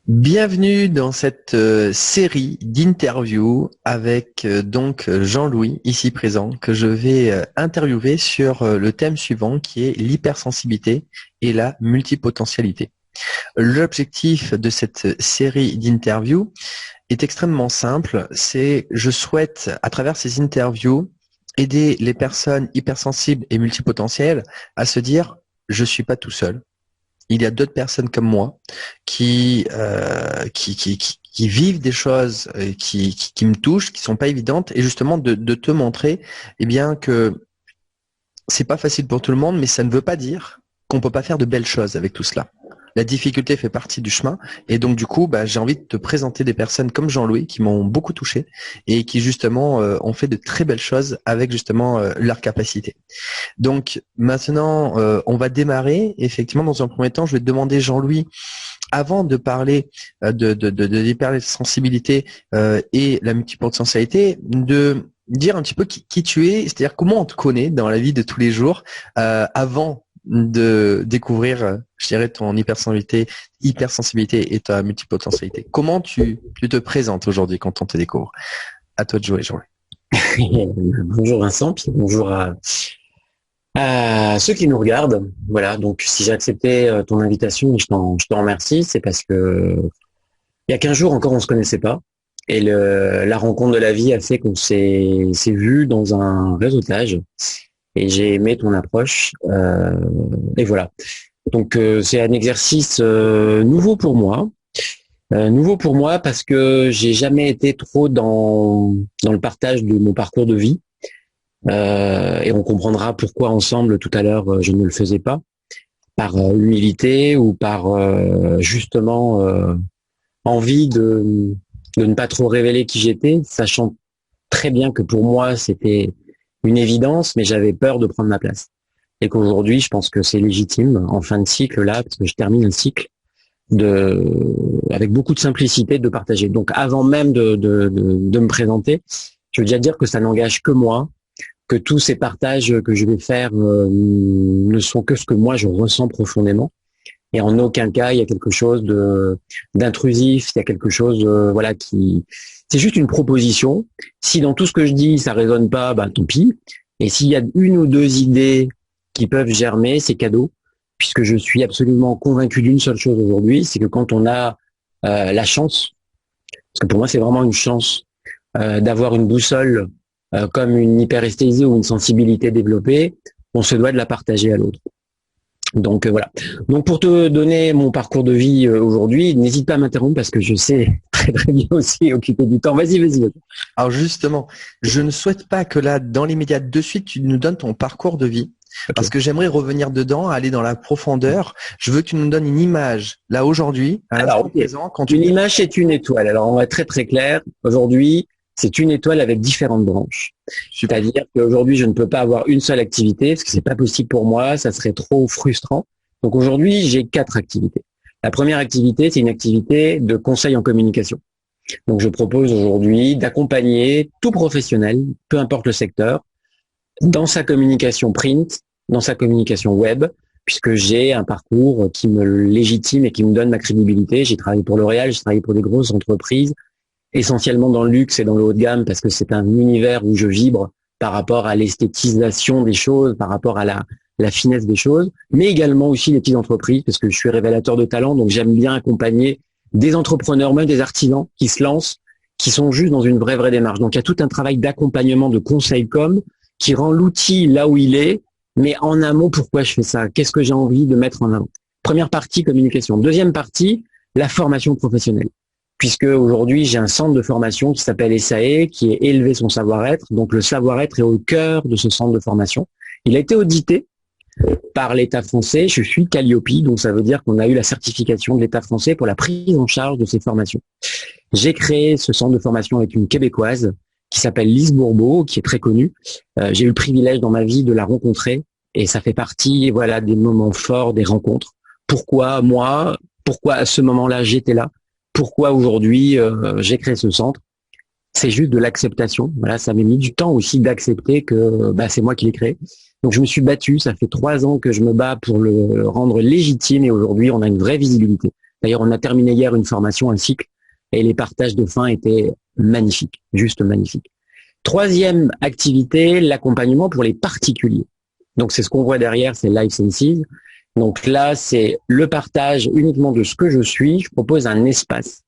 Bienvenue dans cette série d'interviews avec donc Jean-Louis ici présent que je vais interviewer sur le thème suivant qui est l'hypersensibilité et la multipotentialité. L'objectif de cette série d'interviews est extrêmement simple, c'est je souhaite à travers ces interviews aider les personnes hypersensibles et multipotentielles à se dire je suis pas tout seul. Il y a d'autres personnes comme moi qui vivent des choses qui me touchent, qui sont pas évidentes, et justement de te montrer, eh bien que c'est pas facile pour tout le monde, mais ça ne veut pas dire qu'on peut pas faire de belles choses avec tout cela. La difficulté fait partie du chemin, et donc du coup, j'ai envie de te présenter des personnes comme Jean-Louis qui m'ont beaucoup touché et qui justement ont fait de très belles choses avec justement leurs capacités. Donc maintenant, on va démarrer. Effectivement, dans un premier temps, je vais te demander, Jean-Louis, avant de parler de l'hypersensibilité et la multipotentialité, de dire un petit peu qui tu es, c'est-à-dire comment on te connaît dans la vie de tous les jours avant de découvrir, je dirais, ton hypersensibilité et ta multipotentialité. Comment tu te présentes aujourd'hui quand on te découvre? À toi de jouer, Jean-Louis. Bonjour Vincent, puis bonjour à ceux qui nous regardent. Voilà, donc si j'ai accepté ton invitation, je t'en remercie, c'est parce que il y a 15 jours encore on se connaissait pas et la rencontre de la vie a fait qu'on s'est vu dans un réseautage et j'ai aimé ton approche et voilà. Donc c'est un exercice nouveau pour moi parce que j'ai jamais été trop dans le partage de mon parcours de vie. Et on comprendra pourquoi ensemble tout à l'heure je ne le faisais pas, par humilité ou par justement envie de ne pas trop révéler qui j'étais, sachant très bien que pour moi c'était une évidence, mais j'avais peur de prendre ma place. Et qu'aujourd'hui, je pense que c'est légitime en fin de cycle là, parce que je termine un cycle avec beaucoup de simplicité de partager. Donc avant même de me présenter, je veux déjà dire que ça n'engage que moi, que tous ces partages que je vais faire ne sont que ce que moi je ressens profondément. Et en aucun cas il y a quelque chose d'intrusif, il y a quelque chose voilà qui c'est juste une proposition. Si dans tout ce que je dis ça résonne pas, tant pis. Et s'il y a une ou deux idées qui peuvent germer, c'est cadeau, puisque je suis absolument convaincu d'une seule chose aujourd'hui, c'est que quand on a la chance, parce que pour moi c'est vraiment une chance d'avoir une boussole comme une hyperesthésie ou une sensibilité développée, on se doit de la partager à l'autre. Donc voilà. Donc pour te donner mon parcours de vie aujourd'hui, n'hésite pas à m'interrompre parce que je sais très très bien aussi occuper du temps. Vas-y. Alors justement, je ne souhaite pas que là, dans l'immédiat, de suite, tu nous donnes ton parcours de vie. Parce Okay. que j'aimerais revenir dedans, aller dans la profondeur. Je veux que tu nous donnes une image, là, aujourd'hui, à Alors, l'instant okay. présent, quand tu... Une image c'est une étoile. Alors on va être très très clair. Aujourd'hui, c'est une étoile avec différentes branches. Super. C'est-à-dire qu'aujourd'hui, je ne peux pas avoir une seule activité parce que c'est pas possible pour moi, ça serait trop frustrant. Donc aujourd'hui, j'ai 4 activités. La première activité, c'est une activité de conseil en communication. Donc je propose aujourd'hui d'accompagner tout professionnel, peu importe le secteur, dans sa communication print, dans sa communication web, puisque j'ai un parcours qui me légitime et qui me donne ma crédibilité. J'ai travaillé pour L'Oréal, j'ai travaillé pour des grosses entreprises, essentiellement dans le luxe et dans le haut de gamme, parce que c'est un univers où je vibre par rapport à l'esthétisation des choses, par rapport à la finesse des choses, mais également aussi les petites entreprises, parce que je suis révélateur de talent, donc j'aime bien accompagner des entrepreneurs, même des artisans qui se lancent, qui sont juste dans une vraie démarche. Donc il y a tout un travail d'accompagnement, de conseil com, qui rend l'outil là où il est, mais en amont, pourquoi je fais ça? Qu'est-ce que j'ai envie de mettre en avant? Première partie, communication. Deuxième partie, la formation professionnelle. Puisque aujourd'hui, j'ai un centre de formation qui s'appelle SAE, qui est élevé son savoir-être. Donc, le savoir-être est au cœur de ce centre de formation. Il a été audité par l'État français. Je suis Calliope, donc ça veut dire qu'on a eu la certification de l'État français pour la prise en charge de ces formations. J'ai créé ce centre de formation avec une Québécoise qui s'appelle Lise Bourbeau, qui est très connue. J'ai eu le privilège dans ma vie de la rencontrer et ça fait partie, voilà, des moments forts, des rencontres. Pourquoi moi? Pourquoi à ce moment-là j'étais là? Pourquoi aujourd'hui j'ai créé ce centre? C'est juste de l'acceptation. Voilà, ça m'a mis du temps aussi d'accepter que c'est moi qui l'ai créé. Donc je me suis battu. Ça fait 3 ans que je me bats pour le rendre légitime et aujourd'hui on a une vraie visibilité. D'ailleurs, on a terminé hier une formation, un cycle, et les partages de fin étaient magnifiques, juste magnifiques. Troisième activité, l'accompagnement pour les particuliers. Donc, c'est ce qu'on voit derrière, c'est Life Senses. Donc là, c'est le partage uniquement de ce que je suis. Je propose un espace.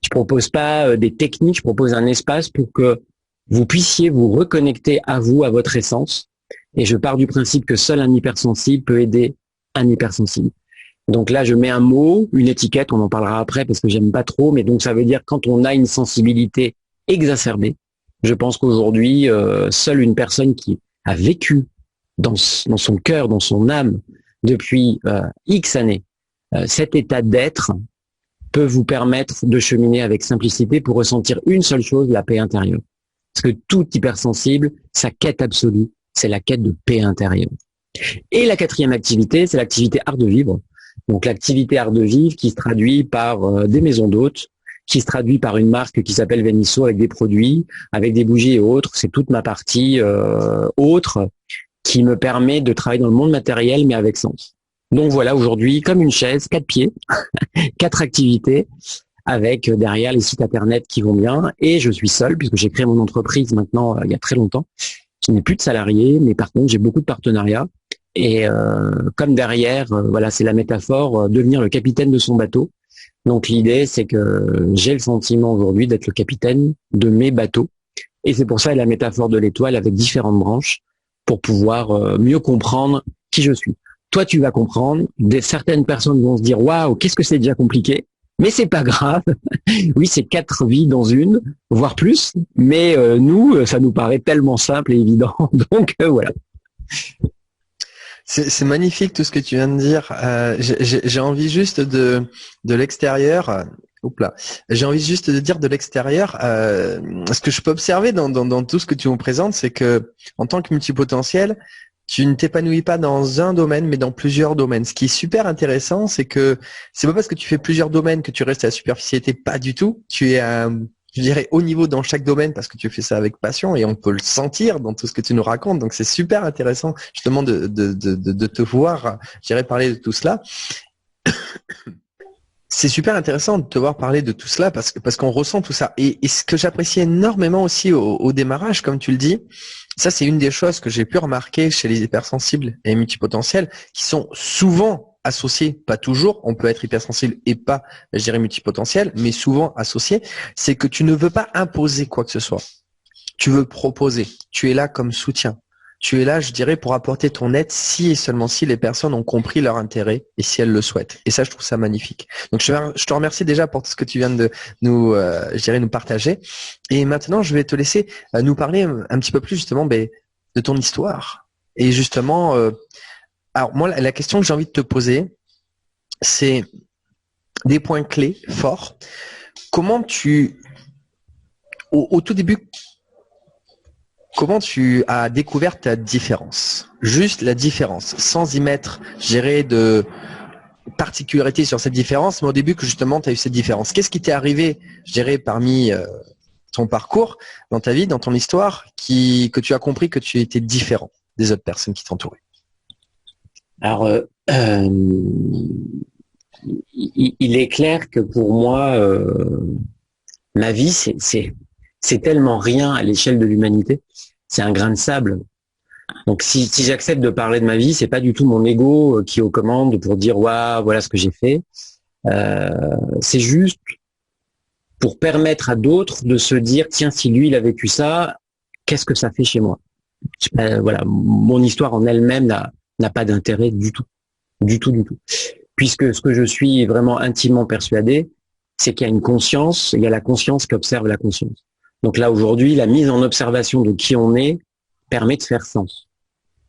Je propose pas des techniques, je propose un espace pour que vous puissiez vous reconnecter à vous, à votre essence. Et je pars du principe que seul un hypersensible peut aider un hypersensible. Donc là, je mets un mot, une étiquette, on en parlera après parce que j'aime pas trop, mais donc ça veut dire quand on a une sensibilité exacerbée, je pense qu'aujourd'hui, seule une personne qui a vécu dans son cœur, dans son âme, depuis X années, cet état d'être peut vous permettre de cheminer avec simplicité pour ressentir une seule chose, la paix intérieure. Parce que tout hypersensible, sa quête absolue, c'est la quête de paix intérieure. Et la quatrième activité, c'est l'activité art de vivre. Donc l'activité art de vivre qui se traduit par des maisons d'hôtes, qui se traduit par une marque qui s'appelle Venisso avec des produits, avec des bougies et autres. C'est toute ma partie autre qui me permet de travailler dans le monde matériel mais avec sens. Donc voilà, aujourd'hui, comme une chaise, 4 pieds, 4 activités, avec derrière les sites internet qui vont bien. Et je suis seul, puisque j'ai créé mon entreprise maintenant il y a très longtemps. Je n'ai plus de salariés, mais par contre, j'ai beaucoup de partenariats. Et comme derrière, voilà, c'est la métaphore, devenir le capitaine de son bateau. Donc l'idée, c'est que j'ai le sentiment aujourd'hui d'être le capitaine de mes bateaux. Et c'est pour ça la métaphore de l'étoile avec différentes branches pour pouvoir mieux comprendre qui je suis. Toi, tu vas comprendre. Certaines personnes vont se dire, waouh, qu'est-ce que c'est déjà compliqué. Mais c'est pas grave. Oui, c'est 4 vies dans une, voire plus. Mais nous, ça nous paraît tellement simple et évident. Donc voilà. C'est magnifique tout ce que tu viens de dire. J'ai envie juste de l'extérieur. Oups là. J'ai envie juste de dire de l'extérieur. Ce que je peux observer dans tout ce que tu nous présentes, c'est que en tant que multipotentiel, tu ne t'épanouis pas dans un domaine, mais dans plusieurs domaines. Ce qui est super intéressant, c'est que c'est pas parce que tu fais plusieurs domaines que tu restes à la superficialité, pas du tout. Tu es je dirais, haut niveau dans chaque domaine parce que tu fais ça avec passion et on peut le sentir dans tout ce que tu nous racontes. Donc, c'est super intéressant, justement, de te voir, je dirais, parler de tout cela. C'est super intéressant de te voir parler de tout cela parce qu'on ressent tout ça. Et ce que j'apprécie énormément aussi au démarrage, comme tu le dis, ça, c'est une des choses que j'ai pu remarquer chez les hypersensibles et multipotentiels qui sont souvent associés, pas toujours, on peut être hypersensible et pas, je dirais, multipotentiel, mais souvent associés, c'est que tu ne veux pas imposer quoi que ce soit. Tu veux proposer. Tu es là comme soutien. Tu es là, je dirais, pour apporter ton aide si et seulement si les personnes ont compris leur intérêt et si elles le souhaitent. Et ça, je trouve ça magnifique. Donc, je te remercie déjà pour tout ce que tu viens de nous, je dirais, nous partager. Et maintenant, je vais te laisser nous parler un petit peu plus justement de ton histoire. Et justement, alors moi, la question que j'ai envie de te poser, c'est des points clés forts. Comment au tout début, comment tu as découvert ta différence? Juste la différence, sans y mettre, je dirais, de particularité sur cette différence, mais au début que justement tu as eu cette différence. Qu'est-ce qui t'est arrivé, je dirais, parmi ton parcours, dans ta vie, dans ton histoire, que tu as compris que tu étais différent des autres personnes qui t'entouraient? Alors, il est clair que pour moi, ma vie, c'est tellement rien à l'échelle de l'humanité. C'est un grain de sable. Donc, si j'accepte de parler de ma vie, c'est pas du tout mon ego qui est aux commandes pour dire waouh, voilà ce que j'ai fait. C'est juste pour permettre à d'autres de se dire tiens, si lui il a vécu ça, qu'est-ce que ça fait chez moi? Voilà, mon histoire en elle-même n'a pas d'intérêt du tout, du tout, du tout. Puisque ce que je suis vraiment intimement persuadé, c'est qu'il y a une conscience, il y a la conscience qui observe la conscience. Donc là, aujourd'hui, la mise en observation de qui on est permet de faire sens.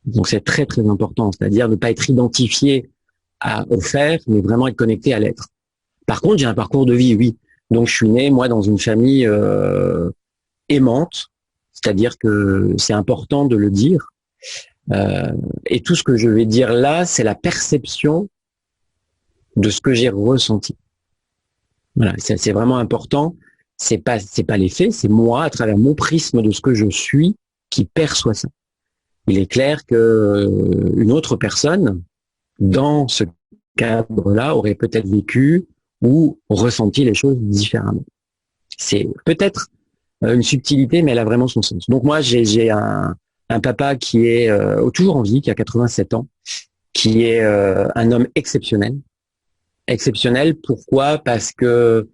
Donc c'est très, très important, c'est-à-dire ne pas être identifié au faire, mais vraiment être connecté à l'être. Par contre, j'ai un parcours de vie, oui. Donc je suis né, moi, dans une famille aimante, c'est-à-dire que c'est important de le dire. Et tout ce que je vais dire là, c'est la perception de ce que j'ai ressenti. Voilà, c'est vraiment important. C'est pas les faits, c'est moi, à travers mon prisme de ce que je suis, qui perçoit ça. Il est clair que une autre personne, dans ce cadre-là, aurait peut-être vécu ou ressenti les choses différemment. C'est peut-être une subtilité, mais elle a vraiment son sens. Donc moi, j'ai un papa qui est toujours en vie, qui a 87 ans, qui est un homme exceptionnel. Exceptionnel, pourquoi? Parce que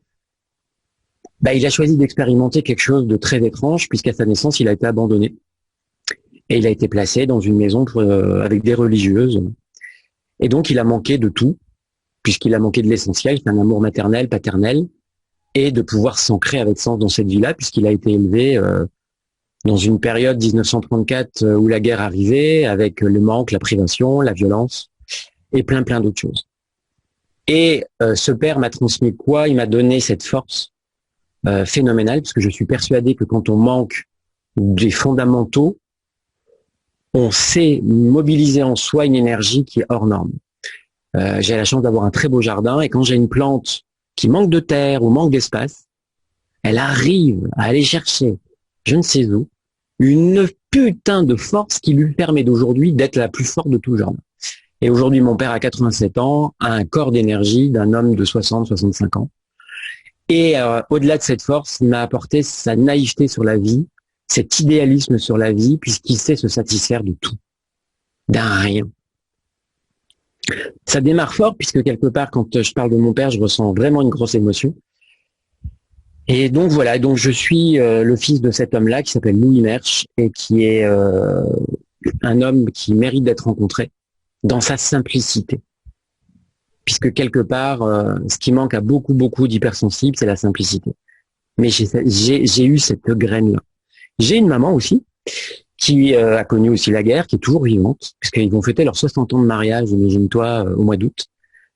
il a choisi d'expérimenter quelque chose de très étrange, puisqu'à sa naissance, il a été abandonné. Et il a été placé dans une maison avec des religieuses. Et donc, il a manqué de tout, puisqu'il a manqué de l'essentiel, c'est un amour maternel, paternel, et de pouvoir s'ancrer avec sens dans cette vie-là, puisqu'il a été élevé dans une période 1934 où la guerre arrivait, avec le manque, la privation, la violence, et plein d'autres choses. Et ce père m'a transmis quoi? Il m'a donné cette force phénoménale, parce que je suis persuadé que quand on manque des fondamentaux, on sait mobiliser en soi une énergie qui est hors norme. J'ai la chance d'avoir un très beau jardin, et quand j'ai une plante qui manque de terre ou manque d'espace, elle arrive à aller chercher, je ne sais où, une putain de force qui lui permet d'aujourd'hui d'être la plus forte de tout le jardin. Et aujourd'hui, mon père a 87 ans, a un corps d'énergie d'un homme de 60-65 ans. Et au-delà de cette force, il m'a apporté sa naïveté sur la vie, cet idéalisme sur la vie, puisqu'il sait se satisfaire de tout, d'un rien. Ça démarre fort, puisque quelque part, quand je parle de mon père, je ressens vraiment une grosse émotion. Et donc voilà, donc je suis le fils de cet homme-là qui s'appelle Louis Mersch, et qui est un homme qui mérite d'être rencontré dans sa simplicité. Puisque quelque part, ce qui manque à beaucoup d'hypersensibles, c'est la simplicité. Mais j'ai eu cette graine-là. J'ai une maman aussi, qui a connu aussi la guerre, qui est toujours vivante, puisqu'ils vont fêter leurs 60 ans de mariage, imagine-toi, au mois d'août.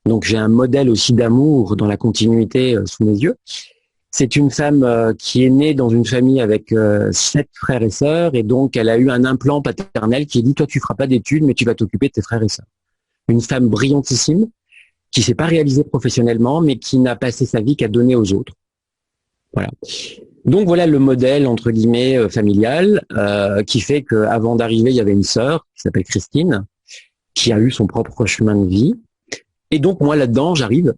Donc j'ai un modèle aussi d'amour dans la continuité sous mes yeux. C'est une femme qui est née dans une famille avec 7 frères et sœurs, et donc elle a eu un implant paternel qui dit, toi tu feras pas d'études, mais tu vas t'occuper de tes frères et sœurs. Une femme brillantissime, qui s'est pas réalisée professionnellement, mais qui n'a passé sa vie qu'à donner aux autres. Voilà. Donc voilà le modèle entre guillemets familial qui fait qu'avant d'arriver, il y avait une sœur qui s'appelle Christine, qui a eu son propre chemin de vie. Et donc moi là-dedans, j'arrive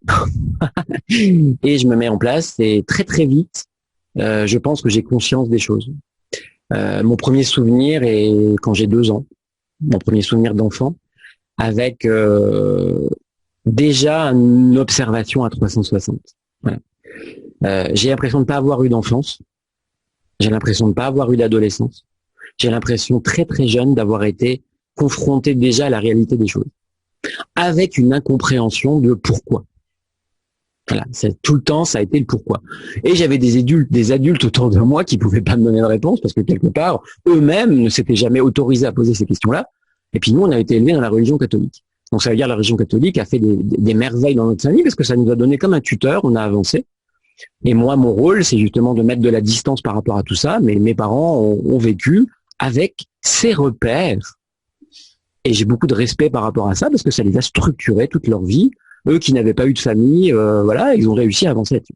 et je me mets en place. Et très vite, je pense que j'ai conscience des choses. Mon premier souvenir est quand j'ai 2 ans, mon premier souvenir d'enfant, avec déjà une observation à 360. Voilà. J'ai l'impression de ne pas avoir eu d'enfance. J'ai l'impression de ne pas avoir eu d'adolescence. J'ai l'impression très jeune d'avoir été confronté déjà à la réalité des choses, avec une incompréhension de pourquoi. Voilà, tout le temps, ça a été le pourquoi. Et j'avais des adultes autour de moi qui pouvaient pas me donner de réponse parce que quelque part, eux-mêmes ne s'étaient jamais autorisés à poser ces questions-là. Et puis nous, on a été élevés dans la religion catholique. Donc ça veut dire que la religion catholique a fait des merveilles dans notre famille parce que ça nous a donné comme un tuteur, on a avancé. Et moi, mon rôle, c'est justement de mettre de la distance par rapport à tout ça, mais mes parents ont vécu avec ces repères. Et j'ai beaucoup de respect par rapport à ça parce que ça les a structurés toute leur vie. Eux qui n'avaient pas eu de famille, voilà, ils ont réussi à avancer là-dessus.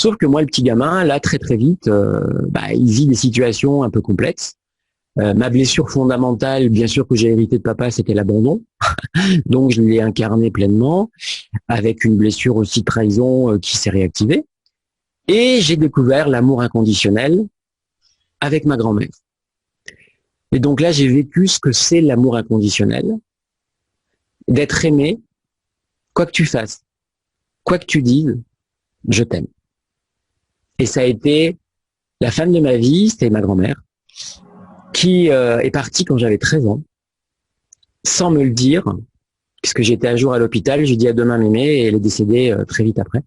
Sauf que moi, le petit gamin, là, très vite, il vit des situations un peu complexes. Ma blessure fondamentale, bien sûr que j'ai hérité de papa, c'était l'abandon. Donc je l'ai incarné pleinement, avec une blessure aussi de trahison qui s'est réactivée. Et j'ai découvert l'amour inconditionnel avec ma grand-mère. Et donc là, j'ai vécu ce que c'est l'amour inconditionnel, d'être aimé, quoi que tu fasses, quoi que tu dises, je t'aime. Et ça a été la femme de ma vie, c'était ma grand-mère, qui est partie quand j'avais 13 ans, sans me le dire, puisque j'étais un jour à l'hôpital, j'ai dit à demain mémé, et elle est décédée très vite après.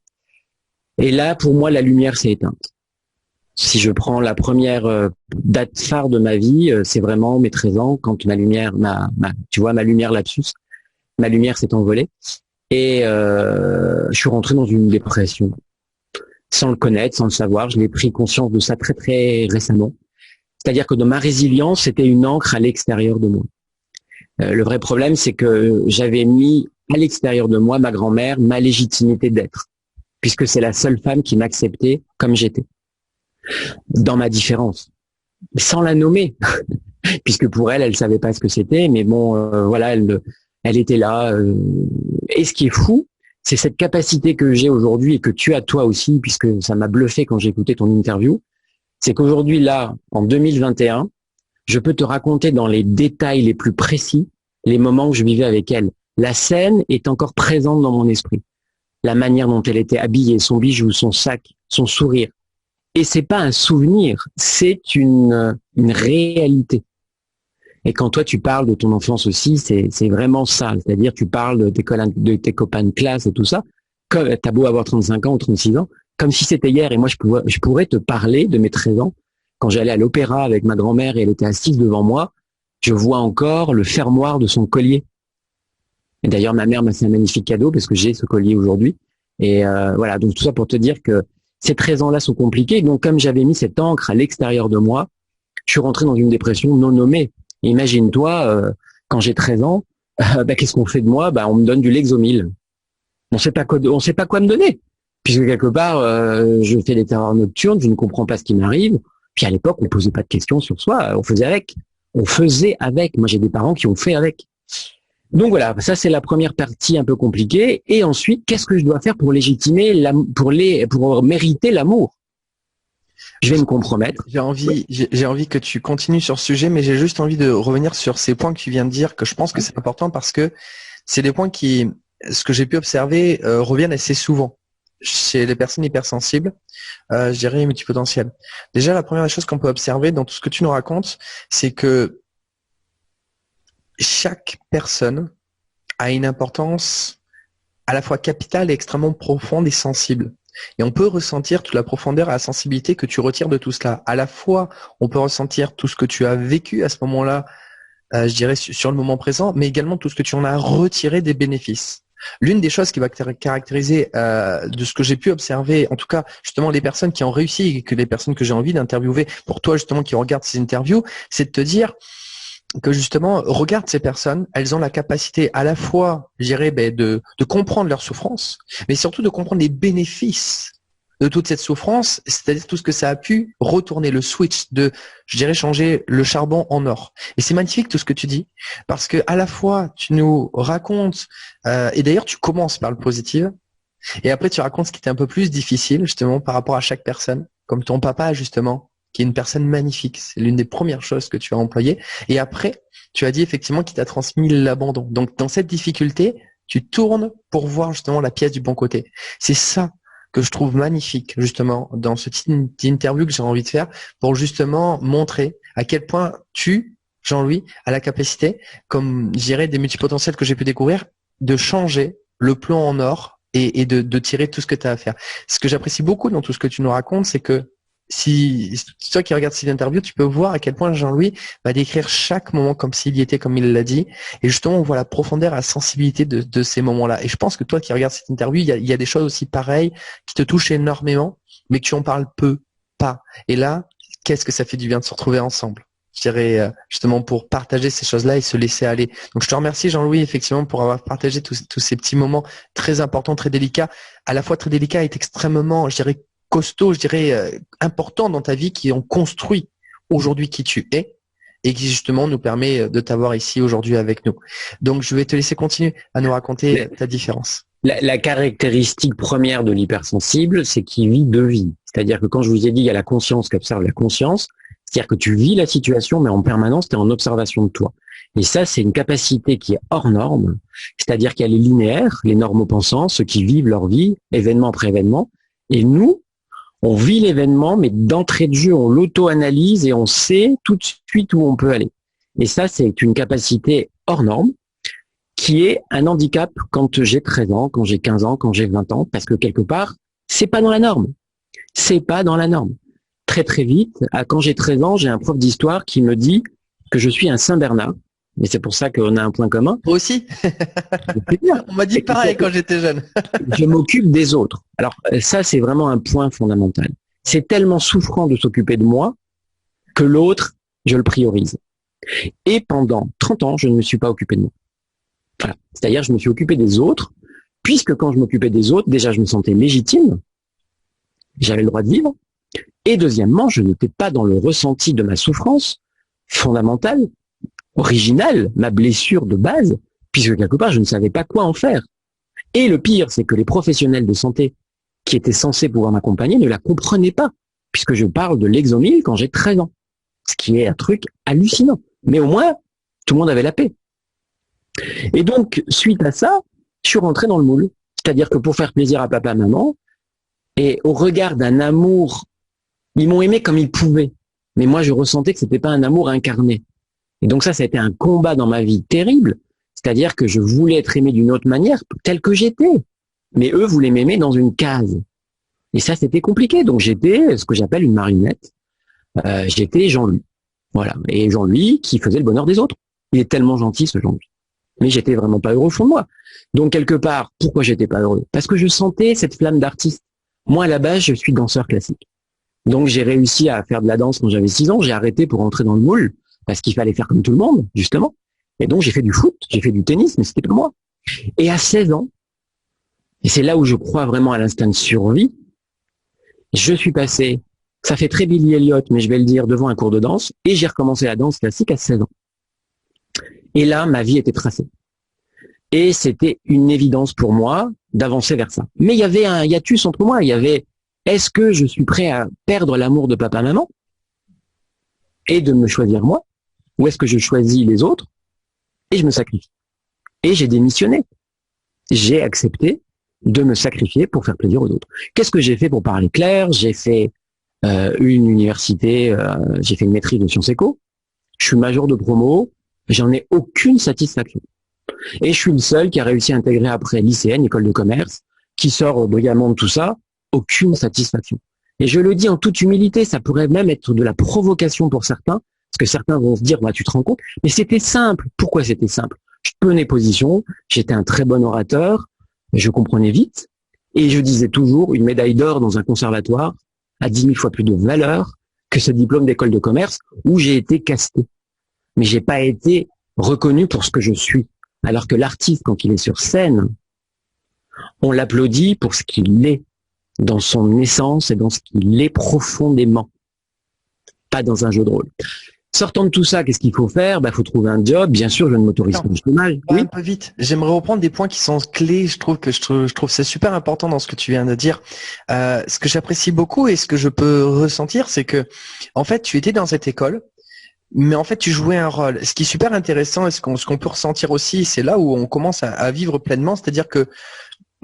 Et là, pour moi, la lumière s'est éteinte. Si je prends la première date phare de ma vie, c'est vraiment mes 13 ans, quand ma lumière, tu vois, ma lumière lapsus, ma lumière s'est envolée. Et je suis rentré dans une dépression. Sans le connaître, sans le savoir, je l'ai pris conscience de ça très récemment. C'est-à-dire que dans ma résilience, c'était une encre à l'extérieur de moi. Le vrai problème, c'est que j'avais mis à l'extérieur de moi, ma grand-mère, ma légitimité d'être, puisque c'est la seule femme qui m'acceptait comme j'étais, dans ma différence, sans la nommer, puisque pour elle, elle savait pas ce que c'était, mais bon, voilà, elle était là. Et ce qui est fou, c'est cette capacité que j'ai aujourd'hui et que tu as toi aussi, puisque ça m'a bluffé quand j'ai écouté ton interview, c'est qu'aujourd'hui, là, en 2021, je peux te raconter dans les détails les plus précis les moments que je vivais avec elle. La scène est encore présente dans mon esprit. La manière dont elle était habillée, son bijou, son sac, son sourire. Et c'est pas un souvenir, c'est une réalité. Et quand toi tu parles de ton enfance aussi, c'est vraiment ça. C'est-à-dire tu parles de tes copains de classe et tout ça. Comme t'as beau avoir 35 ans ou 36 ans, comme si c'était hier. Et moi je pourrais te parler de mes 13 ans. Quand j'allais à l'opéra avec ma grand-mère et elle était assise devant moi, je vois encore le fermoir de son collier. Et d'ailleurs ma mère m'a fait un magnifique cadeau parce que j'ai ce collier aujourd'hui. Et voilà, donc tout ça pour te dire que ces 13 ans-là sont compliqués. Donc comme j'avais mis cette encre à l'extérieur de moi, je suis rentré dans une dépression non nommée. Imagine-toi, quand j'ai 13 ans, qu'est-ce qu'on fait de moi? On me donne du Lexomil. On sait pas quoi me donner. Puisque quelque part, je fais des terreurs nocturnes, je ne comprends pas ce qui m'arrive. Puis à l'époque, on posait pas de questions sur soi, on faisait avec. On faisait avec. Moi, j'ai des parents qui ont fait avec. Donc voilà, ça c'est la première partie un peu compliquée. Et ensuite, qu'est-ce que je dois faire pour légitimer, pour mériter l'amour? Je vais me compromettre. J'ai envie que tu continues sur ce sujet, mais j'ai juste envie de revenir sur ces points que tu viens de dire, que je pense que c'est important parce que c'est des points qui, ce que j'ai pu observer, reviennent assez souvent chez les personnes hypersensibles, je dirais multipotentielles. Déjà, la première chose qu'on peut observer dans tout ce que tu nous racontes, c'est que chaque personne a une importance à la fois capitale et extrêmement profonde et sensible. Et on peut ressentir toute la profondeur et la sensibilité que tu retires de tout cela. À la fois, on peut ressentir tout ce que tu as vécu à ce moment-là, je dirais sur le moment présent, mais également tout ce que tu en as retiré des bénéfices. L'une des choses qui va caractériser de ce que j'ai pu observer, en tout cas justement les personnes qui ont réussi et que les personnes que j'ai envie d'interviewer, pour toi justement qui regardes ces interviews, c'est de te dire que justement, regarde ces personnes, elles ont la capacité à la fois, je dirais, de comprendre leur souffrance, mais surtout de comprendre les bénéfices de toute cette souffrance, c'est-à-dire tout ce que ça a pu retourner, le switch de, je dirais, changer le charbon en or. Et c'est magnifique tout ce que tu dis, parce que à la fois tu nous racontes, et d'ailleurs tu commences par le positif, et après tu racontes ce qui était un peu plus difficile justement par rapport à chaque personne, comme ton papa justement, qui est une personne magnifique. C'est l'une des premières choses que tu as employées. Et après, tu as dit effectivement qu'il t'a transmis l'abandon. Donc, dans cette difficulté, tu tournes pour voir justement la pièce du bon côté. C'est ça que je trouve magnifique, justement, dans ce type d'interview que j'ai envie de faire pour justement montrer à quel point tu, Jean-Louis, as la capacité, comme je dirais des multipotentiels que j'ai pu découvrir, de changer le plomb en or et de tirer tout ce que tu as à faire. Ce que j'apprécie beaucoup dans tout ce que tu nous racontes, c'est que si toi qui regardes cette interview, tu peux voir à quel point Jean-Louis va décrire chaque moment comme s'il y était, comme il l'a dit. Et justement, on voit la profondeur et la sensibilité de ces moments-là. Et je pense que toi qui regardes cette interview, il y a des choses aussi pareilles qui te touchent énormément, mais que tu en parles peu, pas. Et là, qu'est-ce que ça fait du bien de se retrouver ensemble? Je dirais justement pour partager ces choses-là et se laisser aller. Donc je te remercie Jean-Louis effectivement pour avoir partagé tous ces petits moments très importants, très délicats, à la fois très délicats et extrêmement, je dirais, costaud, je dirais, important dans ta vie qui ont construit aujourd'hui qui tu es et qui justement nous permet de t'avoir ici aujourd'hui avec nous. Donc, je vais te laisser continuer à nous raconter ta différence. La caractéristique première de l'hypersensible, c'est qu'il vit deux vies. C'est-à-dire que quand je vous ai dit, il y a la conscience qui observe la conscience, c'est-à-dire que tu vis la situation, mais en permanence, tu es en observation de toi. Et ça, c'est une capacité qui est hors norme, c'est-à-dire qu'il y a les linéaires, les normopensants, ceux qui vivent leur vie, événement après événement, et nous, on vit l'événement, mais d'entrée de jeu, on l'auto-analyse et on sait tout de suite où on peut aller. Et ça, c'est une capacité hors norme qui est un handicap quand j'ai 13 ans, quand j'ai 15 ans, quand j'ai 20 ans, parce que quelque part, c'est pas dans la norme. C'est pas dans la norme. Très très vite, quand j'ai 13 ans, j'ai un prof d'histoire qui me dit que je suis un Saint-Bernard. Mais c'est pour ça qu'on a un point commun. Moi aussi. On m'a dit pareil quand j'étais jeune. Je m'occupe des autres. Alors ça, c'est vraiment un point fondamental. C'est tellement souffrant de s'occuper de moi que l'autre, je le priorise. Et pendant 30 ans, je ne me suis pas occupé de moi. Voilà. C'est-à-dire, je me suis occupé des autres, puisque quand je m'occupais des autres, déjà, je me sentais légitime. J'avais le droit de vivre. Et deuxièmement, je n'étais pas dans le ressenti de ma souffrance fondamentale, originale, ma blessure de base, puisque quelque part, je ne savais pas quoi en faire. Et le pire, c'est que les professionnels de santé qui étaient censés pouvoir m'accompagner ne la comprenaient pas, puisque je parle de l'exomile quand j'ai 13 ans, ce qui est un truc hallucinant. Mais au moins, tout le monde avait la paix. Et donc, suite à ça, je suis rentré dans le moule. C'est-à-dire que pour faire plaisir à papa, maman, et au regard d'un amour, ils m'ont aimé comme ils pouvaient. Mais moi, je ressentais que c'était pas un amour incarné. Et donc ça a été un combat dans ma vie terrible. C'est-à-dire que je voulais être aimé d'une autre manière, telle que j'étais. Mais eux voulaient m'aimer dans une case. Et ça, c'était compliqué. Donc j'étais ce que j'appelle une marionnette. J'étais Jean-Louis. Voilà. Et Jean-Louis qui faisait le bonheur des autres. Il est tellement gentil, ce Jean-Louis. Mais j'étais vraiment pas heureux au fond de moi. Donc quelque part, pourquoi j'étais pas heureux? Parce que je sentais cette flamme d'artiste. Moi, à la base, je suis danseur classique. Donc j'ai réussi à faire de la danse quand j'avais 6 ans. J'ai arrêté pour entrer dans le moule parce qu'il fallait faire comme tout le monde, justement. Et donc j'ai fait du foot, j'ai fait du tennis, mais c'était pas moi. Et à 16 ans, et c'est là où je crois vraiment à l'instinct de survie, je suis passé, ça fait très Billy Elliot, mais je vais le dire, devant un cours de danse, et j'ai recommencé la danse classique à 16 ans. Et là, ma vie était tracée. Et c'était une évidence pour moi d'avancer vers ça. Mais il y avait un hiatus entre moi. Il y avait, est-ce que je suis prêt à perdre l'amour de papa-maman et de me choisir moi? Ou est-ce que je choisis les autres et je me sacrifie? Et j'ai démissionné. J'ai accepté de me sacrifier pour faire plaisir aux autres. Qu'est-ce que j'ai fait pour parler clair? J'ai fait une université, j'ai fait une maîtrise de sciences éco. Je suis major de promo. J'en ai aucune satisfaction. Et je suis le seul qui a réussi à intégrer après lycéenne, école de commerce, qui sort brillamment de tout ça, aucune satisfaction. Et je le dis en toute humilité, ça pourrait même être de la provocation pour certains, parce que certains vont se dire, bah, tu te rends compte, mais c'était simple. Pourquoi c'était simple? Je tenais position, j'étais un très bon orateur, je comprenais vite, et je disais toujours, une médaille d'or dans un conservatoire a 10 000 fois plus de valeur que ce diplôme d'école de commerce où j'ai été casté. Mais j'ai pas été reconnu pour ce que je suis. Alors que l'artiste, quand il est sur scène, on l'applaudit pour ce qu'il est, dans son essence et dans ce qu'il est profondément, pas dans un jeu de rôle. Sortant de tout ça, qu'est-ce qu'il faut faire? Bah, faut trouver un job. Bien sûr, je ne m'autorise pas au chômage. Oui. Un peu vite. J'aimerais reprendre des points qui sont clés. Je trouve c'est super important dans ce que tu viens de dire. Ce que j'apprécie beaucoup et ce que je peux ressentir, c'est que, en fait, tu étais dans cette école. Mais en fait, tu jouais un rôle. Ce qui est super intéressant et ce qu'on peut ressentir aussi, c'est là où on commence à vivre pleinement. C'est-à-dire que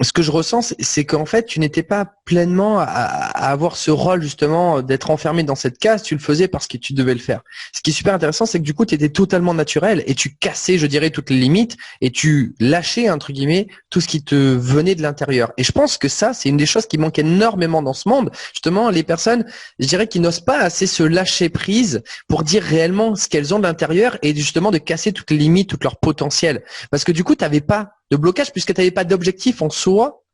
ce que je ressens, c'est qu'en fait, tu n'étais pas pleinement à avoir ce rôle justement d'être enfermé dans cette case. Tu le faisais parce que tu devais le faire. Ce qui est super intéressant, c'est que du coup, tu étais totalement naturel et tu cassais, je dirais, toutes les limites et tu lâchais, entre guillemets, tout ce qui te venait de l'intérieur. Et je pense que ça, c'est une des choses qui manque énormément dans ce monde. Justement, les personnes, je dirais, qui n'osent pas assez se lâcher prise pour dire réellement ce qu'elles ont de l'intérieur et justement de casser toutes les limites, tout leur potentiel. Parce que du coup, tu n'avais pas de blocage puisque tu n'avais pas d'objectif en soi,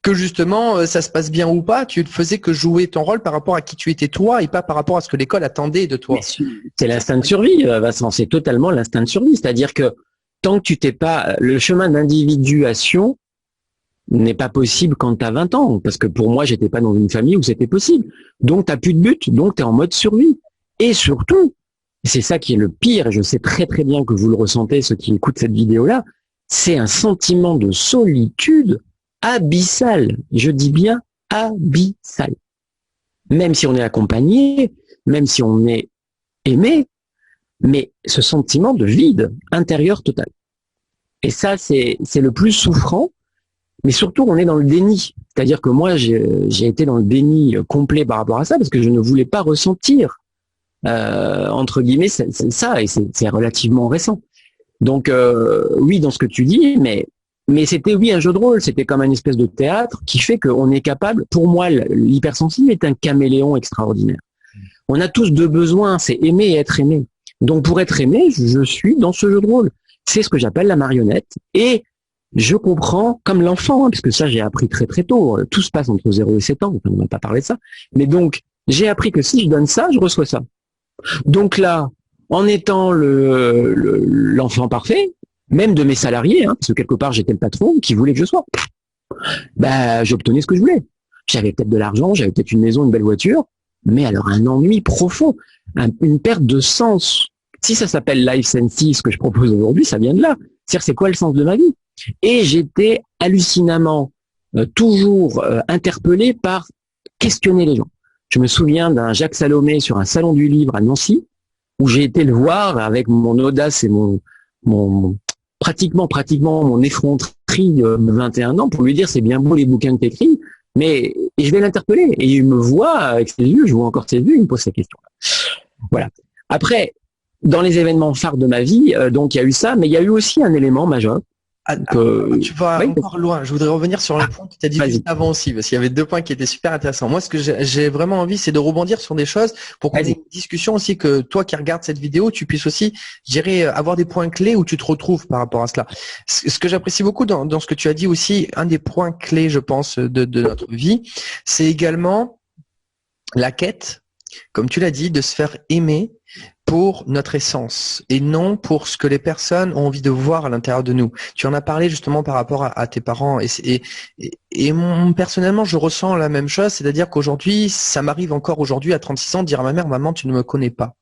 que justement ça se passe bien ou pas, tu ne faisais que jouer ton rôle par rapport à qui tu étais toi et pas par rapport à ce que l'école attendait de toi. C'est l'instinct de survie, Vincent, c'est totalement l'instinct de survie. C'est-à-dire que tant que tu t'es pas, le chemin d'individuation n'est pas possible quand tu as 20 ans, parce que pour moi, j'étais pas dans une famille où c'était possible. Donc tu n'as plus de but, donc tu es en mode survie. Et surtout, c'est ça qui est le pire, et je sais très très bien que vous le ressentez, ceux qui écoutent cette vidéo-là, c'est un sentiment de solitude abyssal. Je dis bien abyssal. Même si on est accompagné, même si on est aimé, mais ce sentiment de vide intérieur total. Et ça, c'est le plus souffrant, mais surtout, on est dans le déni. C'est-à-dire que moi, j'ai été dans le déni complet par rapport à ça, parce que je ne voulais pas ressentir, entre guillemets, ça, et c'est relativement récent. Donc oui, dans ce que tu dis, mais c'était oui un jeu de rôle, c'était comme une espèce de théâtre qui fait qu'on est capable. Pour moi, l'hypersensible est un caméléon extraordinaire. On a tous deux besoins, c'est aimer et être aimé. Donc pour être aimé, je suis dans ce jeu de rôle. C'est ce que j'appelle la marionnette. Et je comprends comme l'enfant, parce que ça j'ai appris très très tôt. Tout se passe entre 0 et 7 ans. Enfin, on n'a pas parlé de ça. Mais donc j'ai appris que si je donne ça, je reçois ça. Donc là, en étant l'enfant parfait, même de mes salariés, parce que quelque part j'étais le patron qui voulait que je sois, bah j'obtenais ce que je voulais. J'avais peut-être de l'argent, j'avais peut-être une maison, une belle voiture, mais alors un ennui profond, une perte de sens. Si ça s'appelle Life Senses, ce que je propose aujourd'hui, ça vient de là. C'est-à-dire, c'est quoi le sens de ma vie? Et j'étais hallucinamment toujours interpellé par questionner les gens. Je me souviens d'un Jacques Salomé sur un salon du livre à Nancy, où j'ai été le voir avec mon audace et mon pratiquement mon effronterie de 21 ans pour lui dire c'est bien beau les bouquins que t'écris, mais et je vais l'interpeller. Et il me voit avec ses yeux, je vois encore ses yeux, il me pose ces questions. Voilà. Après, dans les événements phares de ma vie, donc il y a eu ça, mais il y a eu aussi un élément majeur. Tu vas encore loin. Je voudrais revenir sur les points que tu as dit juste avant aussi, parce qu'il y avait 2 points qui étaient super intéressants. Moi, ce que j'ai vraiment envie, c'est de rebondir sur des choses pour qu'on ait une discussion aussi, que toi qui regardes cette vidéo, tu puisses aussi, je dirais, avoir des points clés où tu te retrouves par rapport à cela. Ce que j'apprécie beaucoup dans ce que tu as dit aussi, un des points clés, je pense, de notre vie, c'est également la quête, comme tu l'as dit, de se faire aimer pour notre essence et non pour ce que les personnes ont envie de voir à l'intérieur de nous. Tu en as parlé justement par rapport à tes parents personnellement, je ressens la même chose, c'est-à-dire qu'aujourd'hui, ça m'arrive encore aujourd'hui à 36 ans de dire à ma mère, maman, tu ne me connais pas.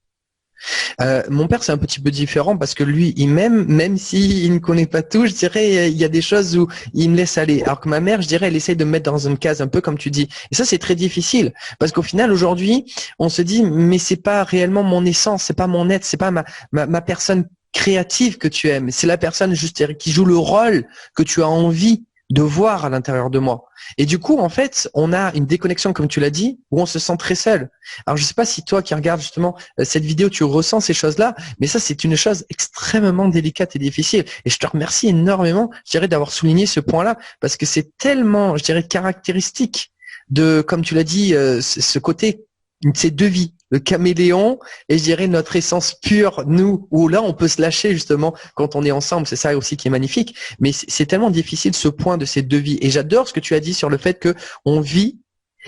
Mon père, c'est un petit peu différent parce que lui, il m'aime, même s'il ne connaît pas tout, je dirais, il y a des choses où il me laisse aller. Alors que ma mère, je dirais, elle essaye de me mettre dans une case un peu comme tu dis. Et ça, c'est très difficile parce qu'au final, aujourd'hui, on se dit, mais c'est pas réellement mon essence, c'est pas mon être, c'est pas ma personne créative que tu aimes. C'est la personne juste qui joue le rôle que tu as envie de voir à l'intérieur de moi. Et du coup, en fait, on a une déconnexion, comme tu l'as dit, où on se sent très seul. Alors, je sais pas si toi qui regardes justement cette vidéo, tu ressens ces choses-là, mais ça, c'est une chose extrêmement délicate et difficile. Et je te remercie énormément, je dirais, d'avoir souligné ce point-là, parce que c'est tellement, je dirais, caractéristique de, comme tu l'as dit, ce côté, ces 2 vies. Le caméléon et je dirais notre essence pure, nous, où là on peut se lâcher justement quand on est ensemble, c'est ça aussi qui est magnifique, mais c'est tellement difficile ce point de ces 2 vies et j'adore ce que tu as dit sur le fait que on vit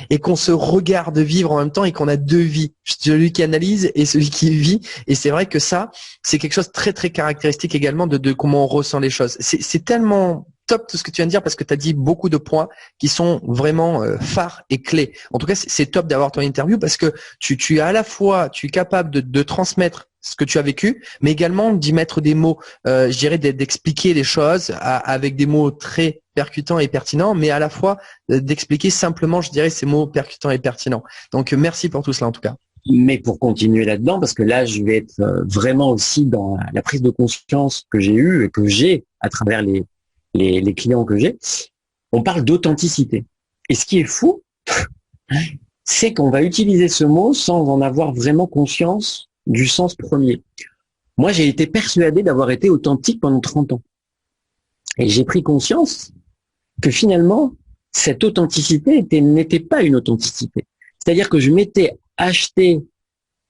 et qu'on se regarde vivre en même temps et qu'on a 2 vies, celui qui analyse et celui qui vit et c'est vrai que ça, c'est quelque chose de très très caractéristique également de comment on ressent les choses. C'est tellement top tout ce que tu viens de dire parce que tu as dit beaucoup de points qui sont vraiment phares et clés. En tout cas, c'est top d'avoir ton interview parce que tu es à la fois, tu es capable de transmettre ce que tu as vécu, mais également d'y mettre des mots, je dirais d'expliquer les choses avec des mots très percutants et pertinents, mais à la fois d'expliquer simplement, je dirais, ces mots percutants et pertinents. Donc, merci pour tout cela en tout cas. Mais pour continuer là-dedans, parce que là, je vais être vraiment aussi dans la prise de conscience que j'ai eue et que j'ai à travers les clients que j'ai, on parle d'authenticité. Et ce qui est fou, c'est qu'on va utiliser ce mot sans en avoir vraiment conscience du sens premier. Moi, j'ai été persuadé d'avoir été authentique pendant 30 ans. Et j'ai pris conscience que finalement, cette authenticité n'était pas une authenticité. C'est-à-dire que je m'étais acheté